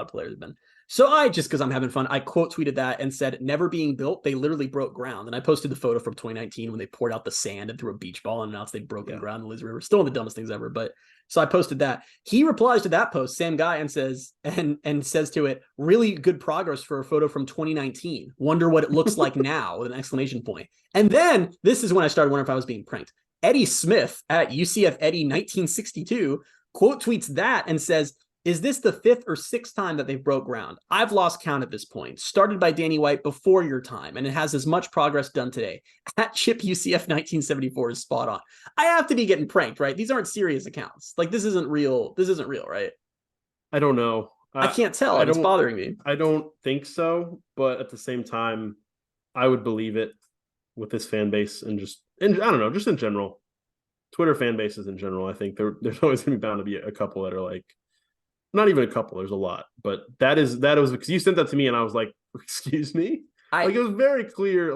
players have been. So I, just because I'm having fun, I quote tweeted that and said, never being built, they literally broke ground. And I posted the photo from 2019 when they poured out the sand and threw a beach ball and announced they'd broken ground in the Lazy River. Still one of the dumbest things ever. But so I posted that. He replies to that post, same guy, and says to it, really good progress for a photo from 2019. Wonder what it looks like now with an exclamation point. And then this is when I started wondering if I was being pranked. Eddie Smith at UCF Eddie 1962 quote tweets that and says, is this the 5th or 6th time that they've broke ground? I've lost count at this point. Started by Danny White before your time, and it has as much progress done today. At Chip UCF 1974 is spot on. I have to be getting pranked, right? These aren't serious accounts. Like, this isn't real. This isn't real, right? I don't know. I can't tell. It's bothering me. I don't think so, but at the same time, I would believe it with this fan base and I don't know, just in general. Twitter fan bases in general, I think there's always going to be bound to be a couple that are like, not even a couple, there's a lot, but that was because you sent that to me and I was like, excuse me? Like, it was very clear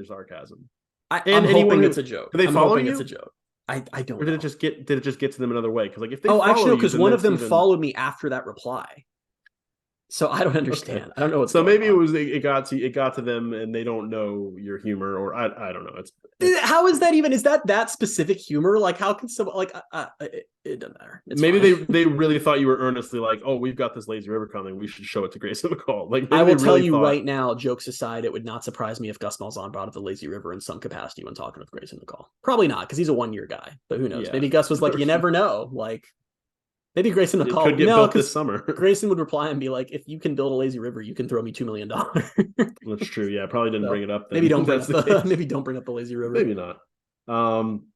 sarcasm. I'm hoping it's a joke. Did they follow you? It's a joke. I don't know. Or did it just get to them another way? Because like if they actually, because one of them followed me after that reply. So I don't understand. Okay. I don't know what's so maybe on. it got to them and they don't know your humor, or I don't know. It's how is that even? Is that specific humor? Like, how can someone like it doesn't matter. It's maybe fine. they really thought you were earnestly like, oh, we've got this Lazy River coming, we should show it to Grayson McCall. Like, I will tell you right now, jokes aside, it would not surprise me if Gus Malzahn brought up the Lazy River in some capacity when talking with Grayson McCall. Probably not, because he's a 1-year guy, but who knows? Yeah, maybe Gus was like, you never know, like. Maybe Grayson McCall could get built this summer. Grayson would reply and be like, if you can build a Lazy River, you can throw me $2 million. That's true. Yeah, probably didn't bring it up then. Maybe don't bring up the Lazy River. Maybe not.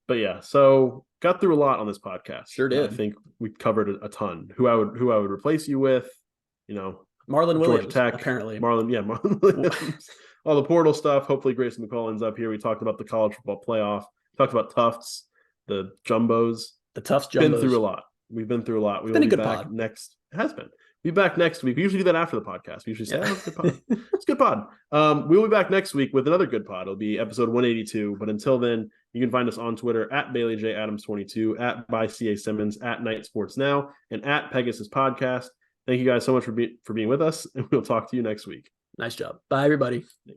But yeah, so got through a lot on this podcast. Sure did. I think we covered a ton. Who I would replace you with, Marlon Williams, Tech, apparently. Marlon Williams. All the portal stuff. Hopefully Grayson McCall ends up here. We talked about the college football playoff. Talked about Tufts, the Jumbos. The Tufts Jumbos. Been through a lot. We've been through a lot. We will be back next. It has been. We'll be back next week. We usually do that after the podcast. We usually say, it's a good pod. It's a good pod. We'll be back next week with another good pod. It'll be episode 182. But until then, you can find us on Twitter at BaileyJAdams22, at ByCA Simmons, at Night Sports Now, and at Pegasus Podcast. Thank you guys so much for being with us, and we'll talk to you next week. Nice job. Bye, everybody.